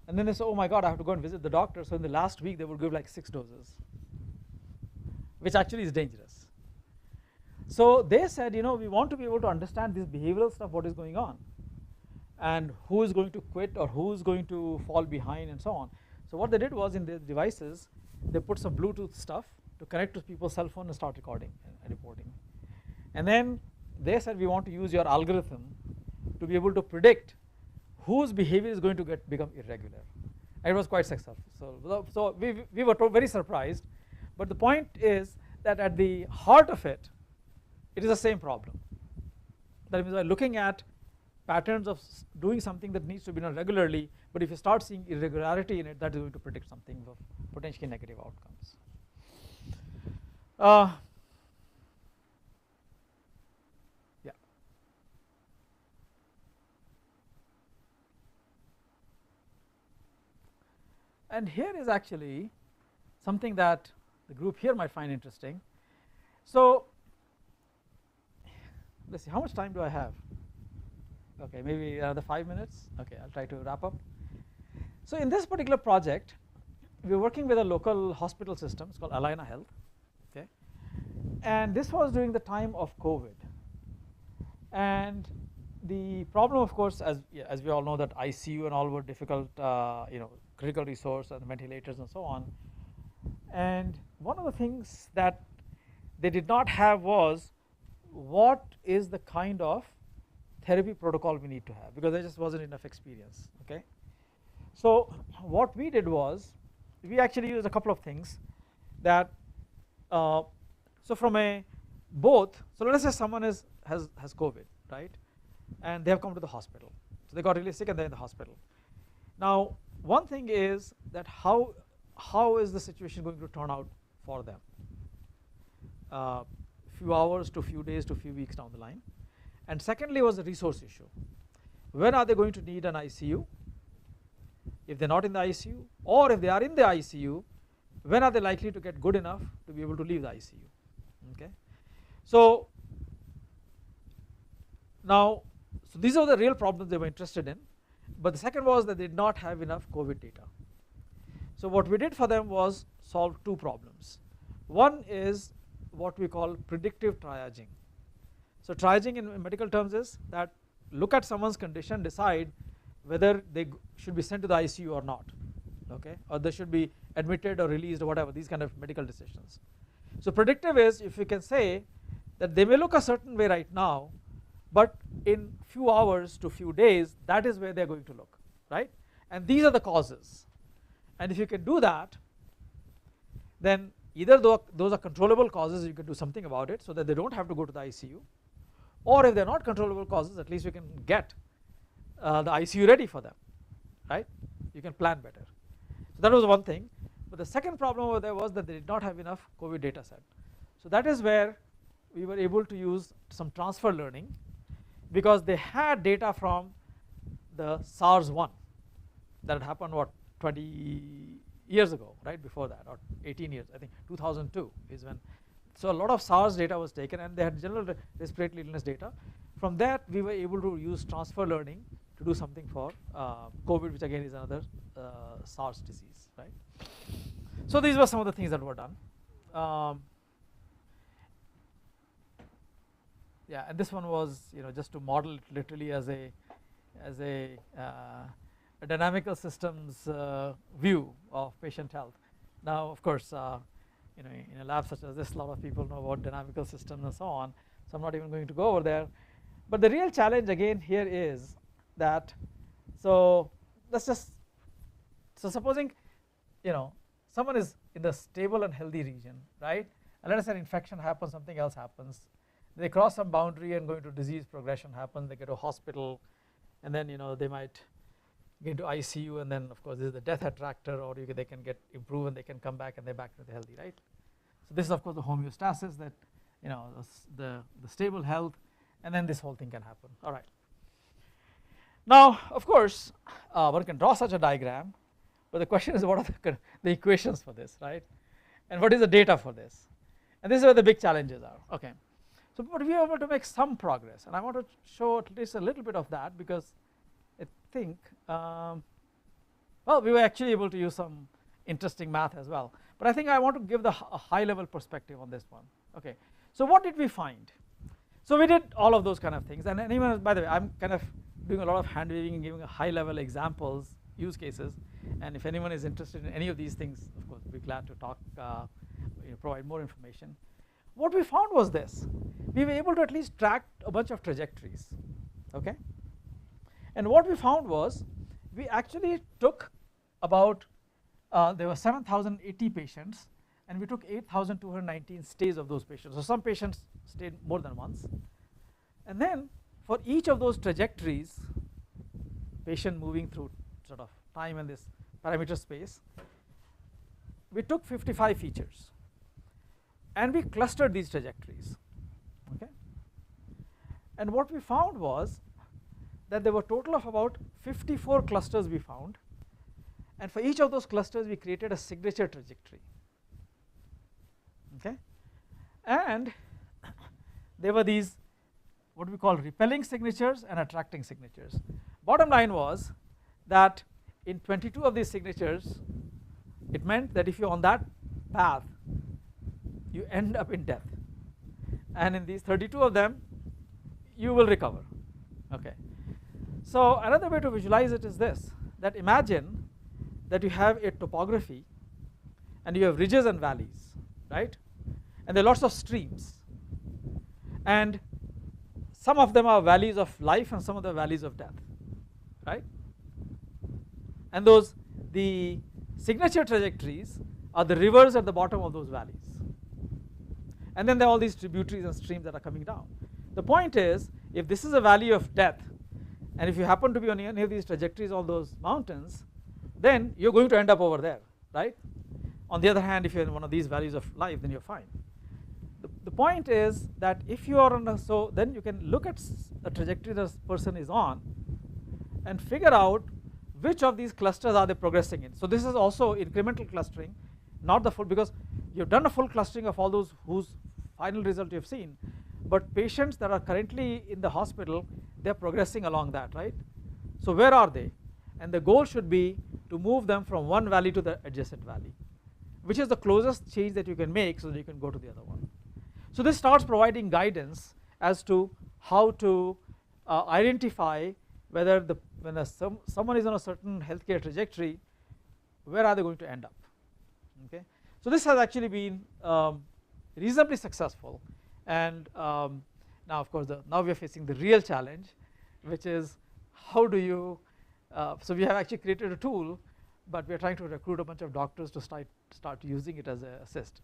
and then they say, oh my God, I have to go and visit the doctor. So in the last week, they would give like 6 doses, which actually is dangerous. So they said, we want to be able to understand this behavioral stuff, what is going on, and who is going to quit or who is going to fall behind and so on. So what they did was, in their devices, they put some Bluetooth stuff to connect to people's cell phone and start recording and reporting. And then they said, we want to use your algorithm to be able to predict whose behavior is going to become irregular. And it was quite successful. So we were very surprised. But the point is that at the heart of it, it is the same problem. That means by looking at patterns of doing something that needs to be done regularly, but if you start seeing irregularity in it, that is going to predict something of potentially negative outcomes. Yeah. And here is actually something that the group here might find interesting. So let's see, how much time do I have? Okay, maybe another 5 minutes. Okay, I'll try to wrap up. So in this particular project, we're working with a local hospital system. It's called Alina Health. Okay, and this was during the time of COVID. And the problem, of course, as we all know, that ICU and all were difficult, critical resource and ventilators and so on. And one of the things that they did not have was, what is the kind of therapy protocol we need to have, because there just wasn't enough experience, okay? So what we did was, we actually used a couple of things that, so from so let's say someone has COVID, right? And they have come to the hospital. So they got really sick and they're in the hospital. Now, one thing is that how is the situation going to turn out for them? Few hours to few days to few weeks down the line. And secondly was the resource issue. When are they going to need an ICU? If they're not in the ICU, or if they are in the ICU, when are they likely to get good enough to be able to leave the ICU? Okay. So now, so these are the real problems they were interested in. But the second was that they did not have enough COVID data. So what we did for them was solve 2 problems. One is what we call predictive triaging. So triaging in medical terms is that look at someone's condition, decide whether they should be sent to the ICU or not. okay, or they should be admitted or released or whatever, these kind of medical decisions. So predictive is if you can say that they may look a certain way right now, but in few hours to few days, that is where they're going to look, right? And these are the causes. And if you can do that, then either those are controllable causes, you can do something about it so that they don't have to go to the ICU, or if they're not controllable causes, at least you can get the ICU ready for them, right? You can plan better. So that was one thing. But the second problem over there was that they did not have enough COVID data set. So that is where we were able to use some transfer learning, because they had data from the SARS-1 that had happened, what, 20 years ago, right, before that, or 18 years, I think 2002 is when. So a lot of SARS data was taken, and they had general respiratory illness data. From that, we were able to use transfer learning to do something for COVID, which again is another SARS disease, right? So these were some of the things that were done. Yeah, and this one was, just to model it literally as a dynamical systems view of patient health. Now, of course, in a lab such as this, a lot of people know about dynamical systems and so on. So I'm not even going to go over there. But the real challenge again here is that, so supposing, someone is in the stable and healthy region, right? And let us say an infection happens, something else happens. They cross some boundary and go into disease progression happens. They get to a hospital, and then they might get into ICU, and then of course this is the death attractor, or they can get improved and they can come back and they're back to the healthy, right? So this is of course the homeostasis, that the stable health, and then this whole thing can happen. All right. Now of course one can draw such a diagram, but the question is what are the equations for this, right? And what is the data for this? And this is where the big challenges are. Okay. So but we are able to make some progress, and I want to show at least a little bit of that, because I think, well, we were actually able to use some interesting math as well. But I think I want to give a high level perspective on this one. Okay, so what did we find? So we did all of those kind of things, and even, by the way, I'm kind of doing a lot of hand waving and giving a high level examples, use cases, and if anyone is interested in any of these things, of course, we'd be glad to talk, provide more information. What we found was this: we were able to at least track a bunch of trajectories, okay? And what we found was, we actually took about, there were 7,080 patients, and we took 8,219 stays of those patients. So some patients stayed more than once. And then for each of those trajectories, patient moving through sort of time and this parameter space, we took 55 features. And we clustered these trajectories, okay? And what we found was that there were a total of about 54 clusters we found, and for each of those clusters we created a signature trajectory, okay? And there were these what we call repelling signatures and attracting signatures. Bottom line was that in 22 of these signatures, it meant that if you're on that path, you end up in death, and in these 32 of them, you will recover, okay? So another way to visualize it is this, that imagine that you have a topography and you have ridges and valleys, right? And there are lots of streams, and some of them are valleys of life and some of them are valleys of death, right? And the signature trajectories are the rivers at the bottom of those valleys. And then there are all these tributaries and streams that are coming down. The point is, if this is a valley of death, and if you happen to be on any of these trajectories, all those mountains, then you're going to end up over there, right? On the other hand, if you're in one of these valleys of life, then you're fine. The point is that if you are on a, so then you can look at a trajectory this person is on and figure out which of these clusters are they progressing in. So this is also incremental clustering, not the full, because you've done a full clustering of all those whose final result you've seen, but patients that are currently in the hospital, they're progressing along that, right? So where are they? And the goal should be to move them from one valley to the adjacent valley, which is the closest change that you can make so that you can go to the other one. So this starts providing guidance as to how to identify whether when someone is on a certain healthcare trajectory, where are they going to end up? Okay, so this has actually been reasonably successful, and now of course now we are facing the real challenge, which is how do you so we have actually created a tool, but we are trying to recruit a bunch of doctors to start using it as an assist.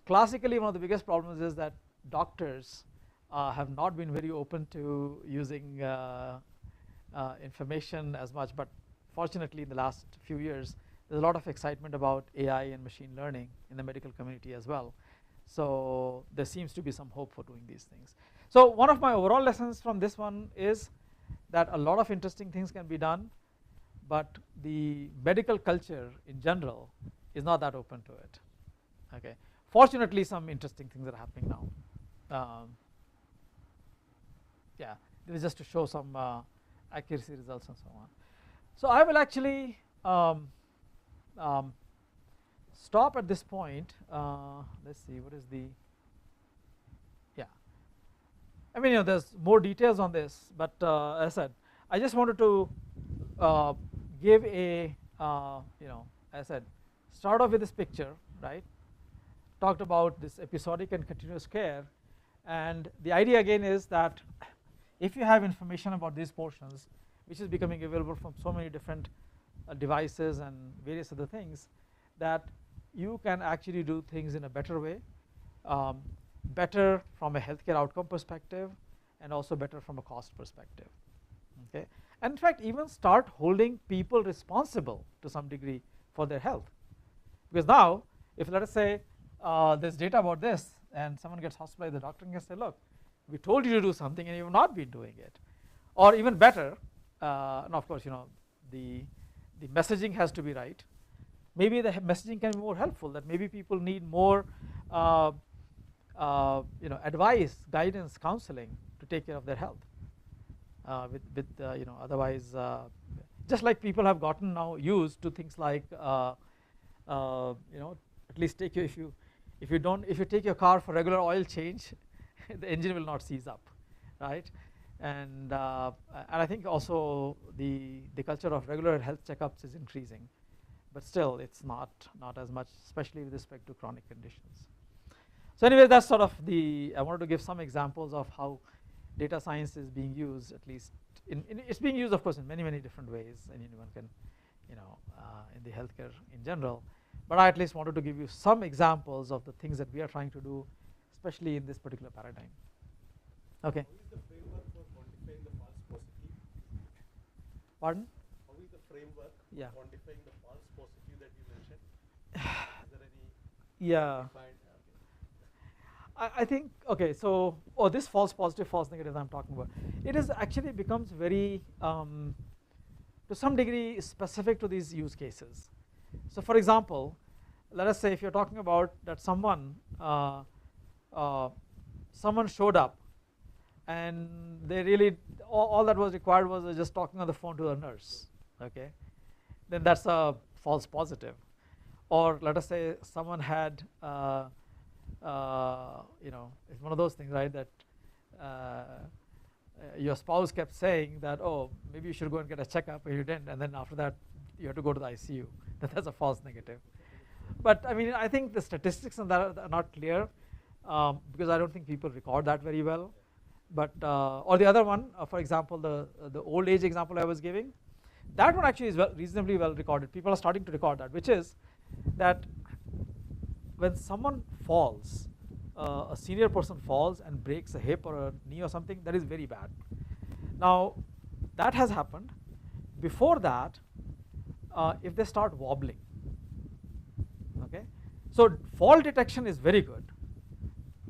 Classically, one of the biggest problems is that doctors have not been very open to using information as much, but fortunately in the last few years there's a lot of excitement about AI and machine learning in the medical community as well. So there seems to be some hope for doing these things. So one of my overall lessons from this one is that a lot of interesting things can be done, but the medical culture in general is not that open to it. Okay, fortunately some interesting things are happening now. Yeah, this is just to show some accuracy results and so on. So I will actually stop at this point. Let's see, what is the, yeah. I mean, there's more details on this, but as I said, I just wanted to give a, as I said, start off with this picture, right? Talked about this episodic and continuous care, and the idea again is that if you have information about these portions, which is becoming available from so many different devices and various other things, that you can actually do things in a better way, better from a healthcare outcome perspective, and also better from a cost perspective. Okay, and in fact even start holding people responsible to some degree for their health, because now if let us say there's data about this and someone gets hospitalized, the doctor can say, look, we told you to do something and you have not been doing it. Or even better, and of course the messaging has to be right. Maybe the messaging can be more helpful, that maybe people need more advice, guidance, counseling to take care of their health. Otherwise, just like people have gotten now used to things like at least take you if you take your car for regular oil change, the engine will not seize up, right? And I think also the culture of regular health checkups is increasing, but still it's not as much, especially with respect to chronic conditions. So anyway, that's sort of I wanted to give some examples of how data science is being used, at least it's being used of course in many different ways, and anyone can in the healthcare in general, but I at least wanted to give you some examples of the things that we are trying to do, especially in this particular paradigm. Okay. How is the framework for quantifying the false positive? Pardon? How is the framework Yeah. for quantifying the false positive that you mentioned? Is there any Yeah. defined? I think, okay, so this false positive, false negative I'm talking about, it is actually becomes very to some degree specific to these use cases. So for example, let us say if you're talking about that someone showed up and they really all that was required was just talking on the phone to a nurse, okay, then that's a false positive. Or let us say someone had it's one of those things, right, that your spouse kept saying that, oh, maybe you should go and get a checkup, and you didn't, and then after that you have to go to the ICU. That's a false negative. But I mean, I think the statistics on that are not clear, because I don't think people record that very well. But or the other one, for example, the old age example I was giving, that one actually is reasonably well recorded. People are starting to record that, which is that when someone falls, a senior person falls and breaks a hip or a knee or something, that is very bad. Now that has happened. Before that, if they start wobbling, okay, so fall detection is very good,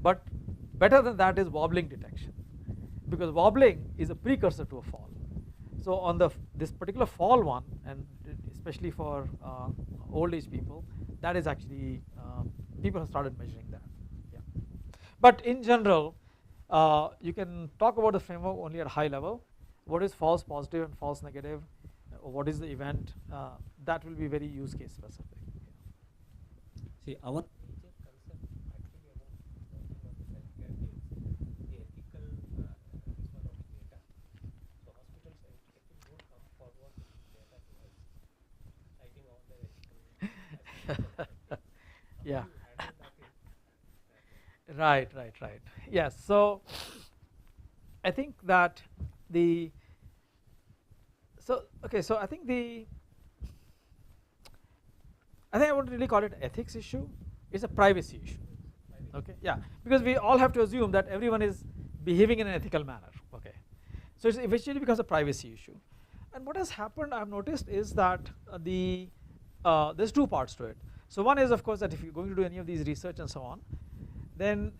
but better than that is wobbling detection, because wobbling is a precursor to a fall. So on this particular fall one, and especially for old age people, that is actually people have started measuring that. Yeah. But in general, you can talk about the framework only at a high level. What is false positive and false negative? What is the event? That will be very use case specific. See, our major concern actually about working on this healthcare is the ethical this one of the data. So hospitals actually don't come forward with data to us, citing all their Yeah. Right. Yes. So I think that the okay. So I think I wouldn't really call it an ethics issue. It's a privacy issue. Okay. Yeah. Because we all have to assume that everyone is behaving in an ethical manner. Okay. So it eventually becomes a privacy issue. And what has happened, I've noticed, is that there's two parts to it. So one is, of course, that if you're going to do any of these research and so on, then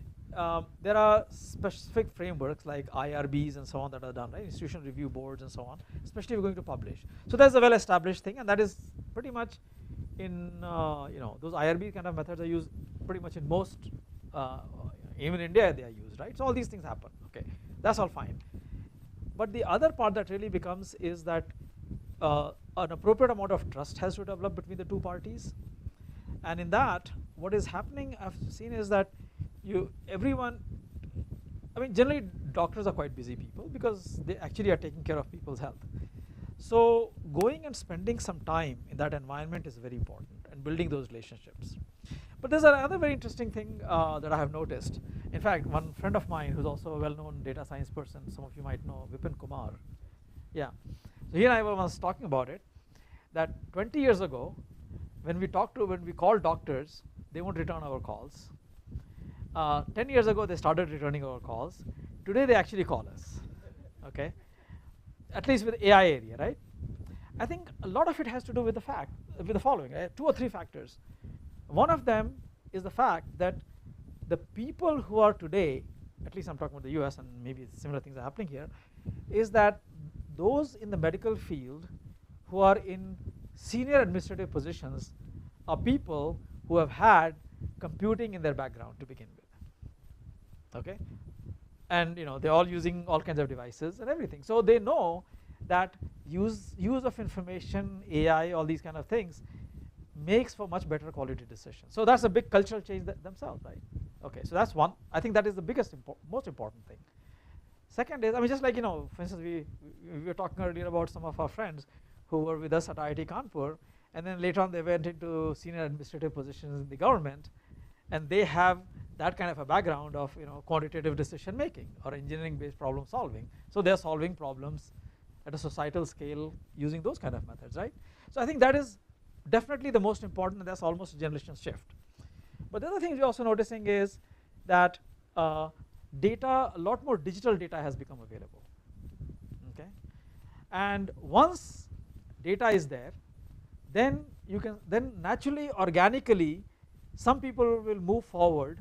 there are specific frameworks like IRBs and so on that are done, right? Institutional review boards and so on, especially if you're going to publish. So that's a well-established thing, and that is pretty much in those IRB kind of methods are used pretty much in most, even in India they are used, right? So all these things happen. Okay, that's all fine. But the other part that really becomes is that an appropriate amount of trust has to develop between the two parties, and in that, what is happening, I've seen, is that everyone, I mean, generally doctors are quite busy people because they actually are taking care of people's health. So going and spending some time in that environment is very important, and building those relationships. But there's another very interesting thing that I have noticed. In fact, one friend of mine who's also a well-known data science person, some of you might know, Vipin Kumar. Yeah. So he and I were once talking about it, that 20 years ago, when we called doctors, they won't return our calls. 10 years ago, they started returning our calls. Today, they actually call us. Okay. At least with AI area, right? I think a lot of it has to do with the following, right? 2 or 3 factors. One of them is the fact that the people who are today, at least I'm talking about the US, and maybe similar things are happening here, is that those in the medical field who are in senior administrative positions are people who have had computing in their background to begin with. Okay? And they're all using all kinds of devices and everything. So they know that use of information, AI, all these kind of things makes for much better quality decisions. So that's a big cultural change themselves, right? Okay, so that's one. I think that is the biggest, most important thing. Second is, I mean, just like, for instance, we were talking earlier about some of our friends who were with us at IIT Kanpur, and then later on they went into senior administrative positions in the government, and they have that kind of a background of quantitative decision making or engineering based problem solving. So they're solving problems at a societal scale using those kind of methods, right? So I think that is definitely the most important, and that's almost a generation shift. But the other thing we're also noticing is that data, a lot more digital data has become available. Okay, and once data is there, then naturally, organically, some people will move forward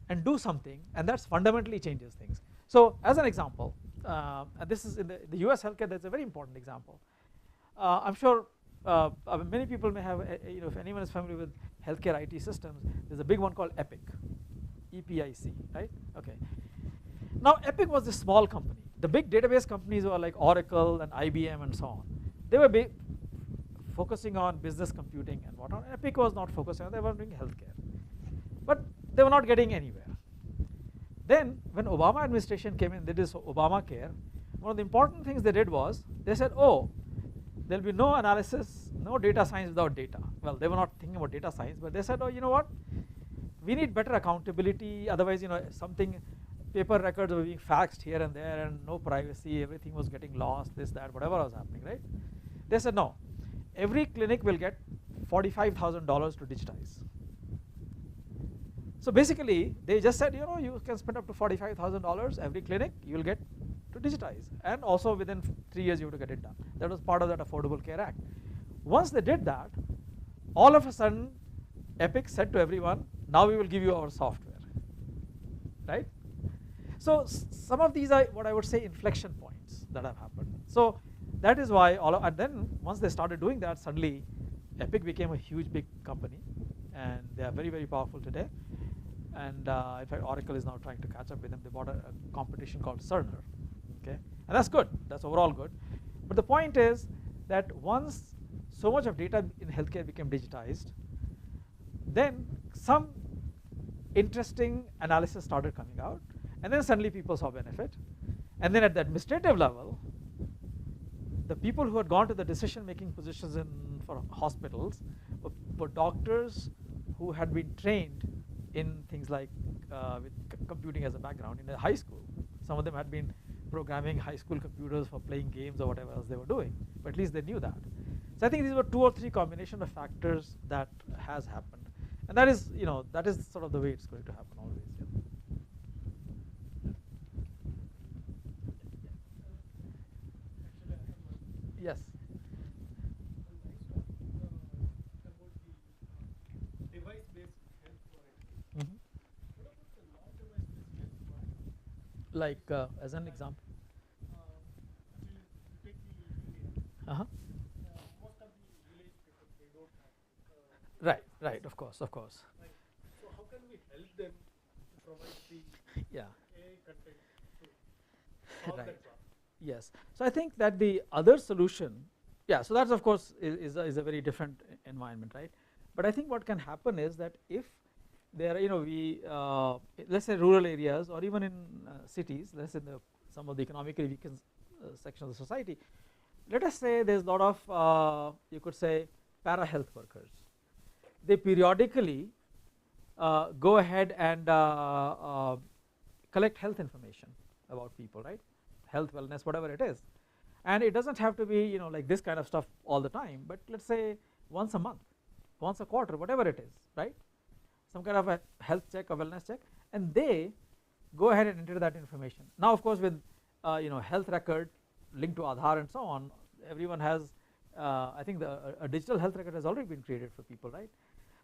and do something, and that fundamentally changes things. So as an example, and this is in the US healthcare, that's a very important example. I'm sure many people may have, if anyone is familiar with healthcare IT systems, there's a big one called Epic, EPIC, right? Okay. Now Epic was this small company. The big database companies were like Oracle and IBM and so on. They were focusing on business computing and whatnot. Epic was not focusing on, they were doing healthcare. But they were not getting anywhere. Then when Obama administration came in, they did this Obamacare. One of the important things they did was, they said, oh, there'll be no analysis, no data science without data. Well, they were not thinking about data science, but they said, oh, you know what? We need better accountability. Otherwise, paper records were being faxed here and there, and no privacy, everything was getting lost, this, that, whatever was happening, right? They said, no, every clinic will get $45,000 to digitize. So basically, they just said, you can spend up to $45,000 every clinic, you'll get to digitize. And also within 3 years, you have to get it done. That was part of that Affordable Care Act. Once they did that, all of a sudden, Epic said to everyone, now we will give you our software, right? So some of these are what I would say inflection points that have happened. So that is why and then once they started doing that, suddenly Epic became a huge, big company, and they are very, very powerful today. And in fact, Oracle is now trying to catch up with them. They bought a competition called Cerner, okay? And that's good, that's overall good. But the point is that once so much of data in healthcare became digitized, then some interesting analysis started coming out, and then suddenly people saw benefit. And then at the administrative level, the people who had gone to the decision-making positions for hospitals were were doctors who had been trained in things like with computing as a background in a high school. Some of them had been programming high school computers for playing games or whatever else they were doing, but at least they knew that. So I think these were 2 or 3 combination of factors that has happened, and that is, that is sort of the way it's going to happen always. Yeah. Yes. Mm-hmm. Like as an example. Uh-huh. Right, of course. So how can we help them to provide the Yeah. AI content to solve Right. that problem? Yes. So I think that the other solution, so that's of course is a very different environment, right? But I think what can happen is that if there are, we let's say rural areas or even in cities, let's say some of the economically weakened section of the society, let us say there's a lot of you could say para health workers. They periodically go ahead and collect health information about people, right? Health, wellness, whatever it is, and it doesn't have to be like this kind of stuff all the time, but let's say once a month, once a quarter, whatever it is, right? Some kind of a health check or wellness check, and they go ahead and enter that information. Now of course with health record linked to Aadhaar and so on, everyone has I think a digital health record has already been created for people, right?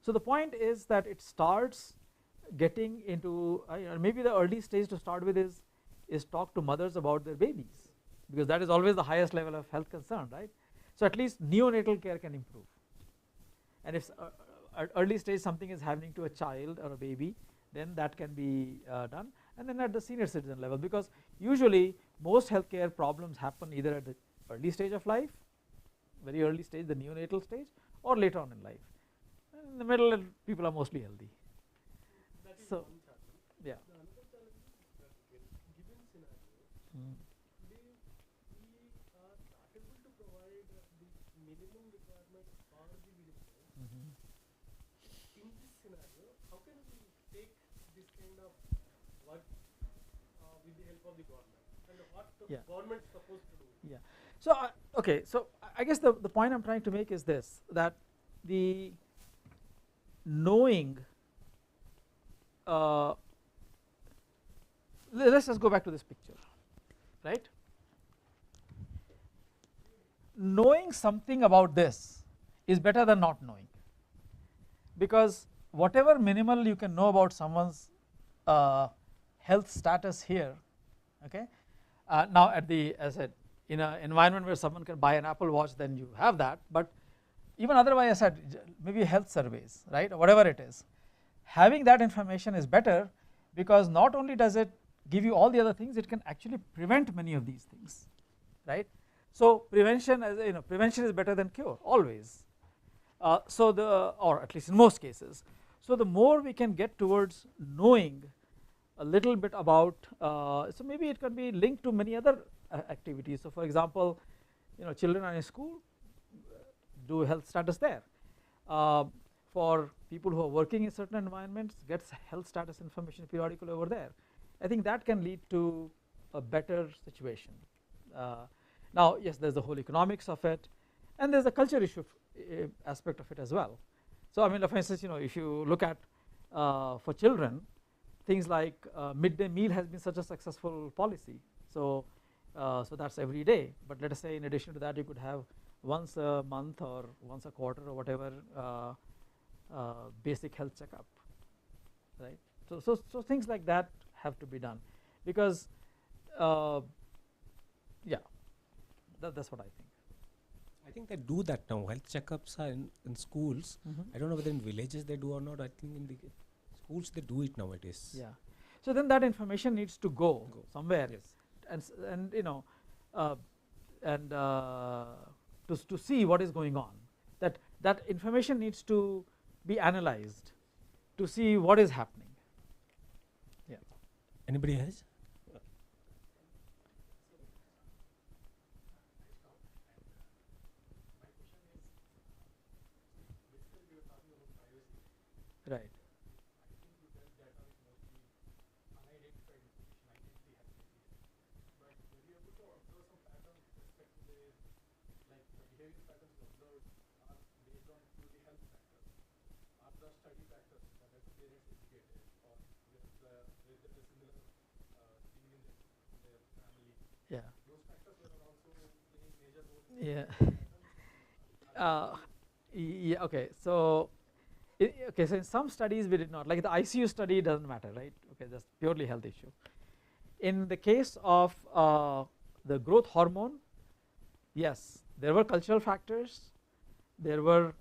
So the point is that it starts getting into maybe the early stage to start with is talk to mothers about their babies, because that is always the highest level of health concern, right? So at least neonatal care can improve, and if at early stage something is happening to a child or a baby, then that can be done, and then at the senior citizen level, because usually most healthcare problems happen either at the early stage of life, very early stage, the neonatal stage, or later on in life. In the middle, people are mostly healthy. That is So, one challenge. yeah. The another challenge is that given scenario, Mm. we are not able to provide the minimum requirement or the willingness. Mm-hmm. In this scenario, how can we take this kind of work with the help of the government, and what the Yeah. government is supposed to do? Yeah. So okay. So I guess the point I'm trying to make is this: that the knowing. Let's just go back to this picture, right? Knowing something about this is better than not knowing, because whatever minimal you can know about someone's health status here, okay. Now at the, as I said, in an environment where someone can buy an Apple Watch, then you have that. But even otherwise, I said maybe health surveys, right, or whatever it is. Having that information is better, because not only does it give you all the other things, it can actually prevent many of these things, right? So prevention, as prevention is better than cure always. Or at least in most cases. So the more we can get towards knowing a little bit about, so maybe it can be linked to many other activities. So for example, children are in school, do health status there. For people who are working in certain environments, gets health status information periodically over there. I think that can lead to a better situation. Now yes, there's the whole economics of it, and there's a culture issue aspect of it as well. So I mean, for instance, if you look at for children, things like midday meal has been such a successful policy. So so that's every day, but let us say in addition to that, you could have once a month or once a quarter or whatever basic health checkup, right? So things like that have to be done, because yeah, that's what I think. I think they do that now. Health checkups are in schools. I don't know whether in villages they do or not. I think in the schools they do it nowadays. Yeah. So then that information needs to go somewhere, Yes. and to see what is going on. That information needs to be analyzed to see what is happening. Yeah. Anybody else? My question is, basically we were talking the study factors that as parents educated or with the similar thing in their family. Yeah. Those factors were also playing major role. Yeah. Yeah. Okay. So. Okay, so in some studies we did not, like the ICU study doesn't matter, right? Okay, that's purely health issue. In the case of the growth hormone, yes, there were cultural factors, there were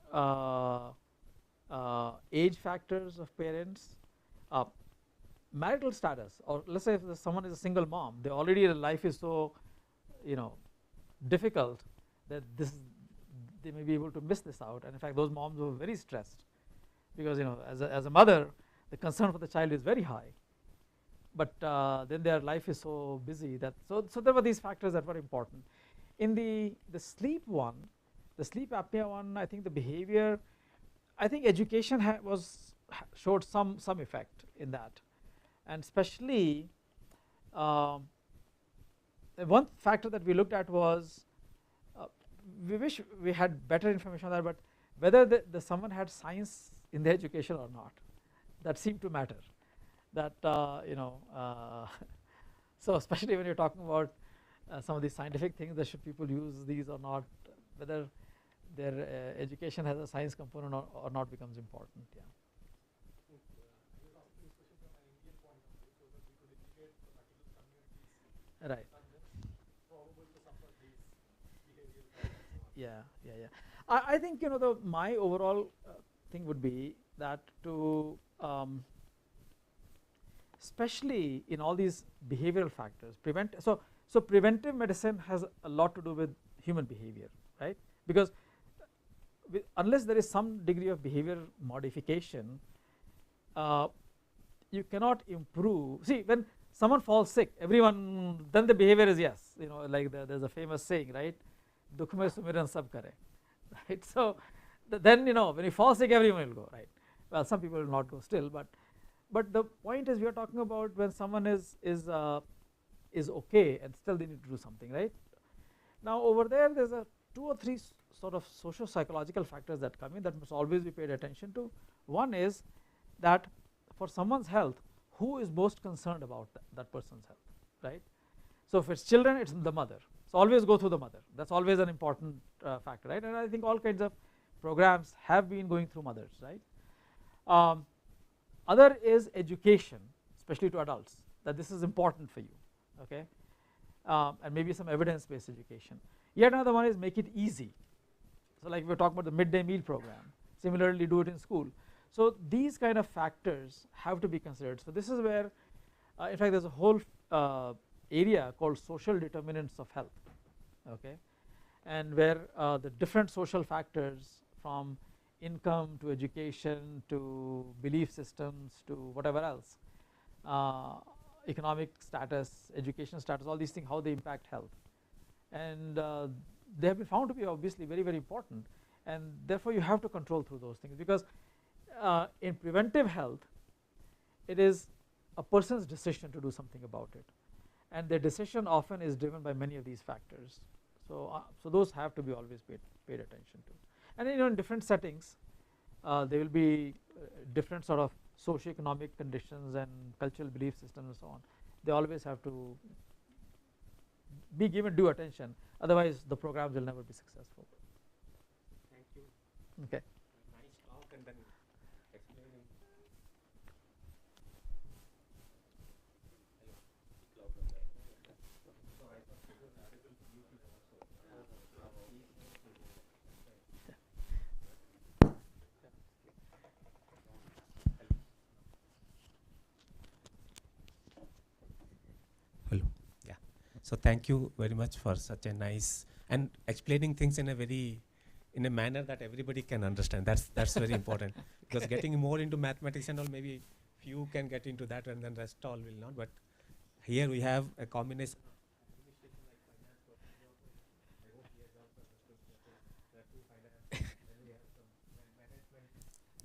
age factors of parents, marital status, or let's say if someone is a single mom, they already life is so, difficult that they may be able to miss this out, and in fact those moms were very stressed. Because as a mother, the concern for the child is very high, but then their life is so busy that so there were these factors that were important. In the sleep one, the sleep apnea one, I think the behavior, I think education showed some effect in that, and especially one factor that we looked at was we wish we had better information on that, but whether someone had science in their education or not, that seemed to matter. That so especially when you're talking about some of these scientific things, that should people use these or not, whether their education has a science component or not becomes important. Yeah. I was asking this question from an Indian point of view, so that we could educate the particular communities Right. are most probable to suffer these behavioral problems. Yeah. I think my overall thing would be that to especially in all these behavioral factors, so preventive medicine has a lot to do with human behavior, right? Because unless there is some degree of behavior modification, you cannot improve. See, when someone falls sick, everyone, then the behavior is yes, like there's a famous saying, right? Dukh mein sumiran sab kare, right? So then when you fall sick, everyone will go, right? Well, some people will not go still, but the point is we are talking about when someone is okay and still they need to do something, right? Now over there's a 2 or 3 sort of socio-psychological factors that come in that must always be paid attention to. One is that for someone's health, who is most concerned about that person's health, right? So if it's children, it's the mother. So always go through the mother. That's always an important factor, right? And I think all kinds of programs have been going through mothers, right? Other is education, especially to adults, that this is important for you, okay? And maybe some evidence-based education. Yet another one is make it easy. So like we were talking about the midday meal program, similarly do it in school. So these kind of factors have to be considered. So this is where, in fact, there's a whole area called social determinants of health, okay? And where the different social factors from income to education to belief systems to whatever else, economic status, education status, all these things, how they impact health. And they have been found to be obviously very, very important, and therefore you have to control through those things, because in preventive health, it is a person's decision to do something about it, and their decision often is driven by many of these factors. So those have to be always paid attention to. And then, in different settings, there will be different sort of socioeconomic conditions and cultural belief systems and so on. They always have to be given due attention, otherwise the programs will never be successful. Thank you. Okay. Nice talk and then explaining. Hello. Yeah. So thank you very much for such a nice and explaining things in a manner that everybody can understand. That's very important, because getting more into mathematics and all, maybe few can get into that and then rest all will not. But here we have a combination of administration like finance, but I hope he has also understood that there are two finance, then we have some management,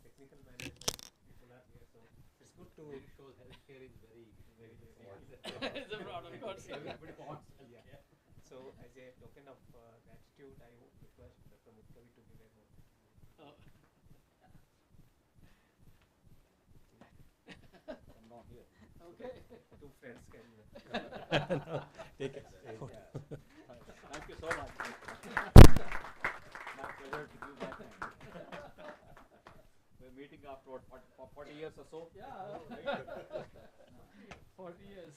technical management people are here. So it's good to show healthcare is very It's a broad, of course. everybody wants healthcare. So as a token of gratitude, I would request Dr. Mutkavi to give a Okay. Two friends can. Take it. Thank you so much. My pleasure to do my thing. We're meeting after what, 40 years or so? Yeah. Right? 40 years.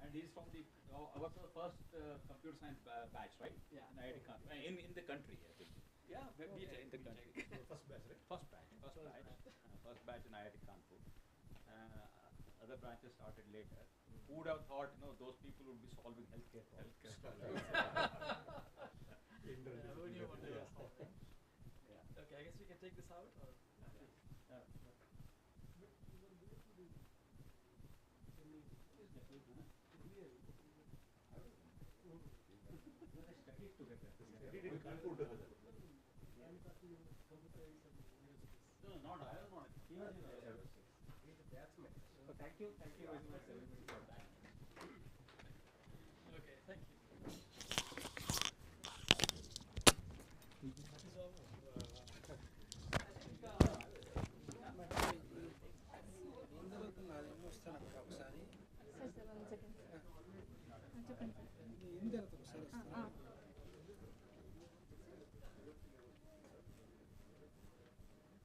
And he's from the, I was the first computer science batch, right? Yeah. In IIT Kanpur. In the country, I think. Yeah, maybe in the country. First batch, right? First batch in IIT Kanpur. Other branches started later. Who would have thought, those people would be solving healthcare problems? Who knew what they were solving? Yeah. Okay, I guess we can take this out. Or? No, I don't want it. So thank you very much everybody for that. Okay, thank you. Sir sir 1 second చెప్పండి sir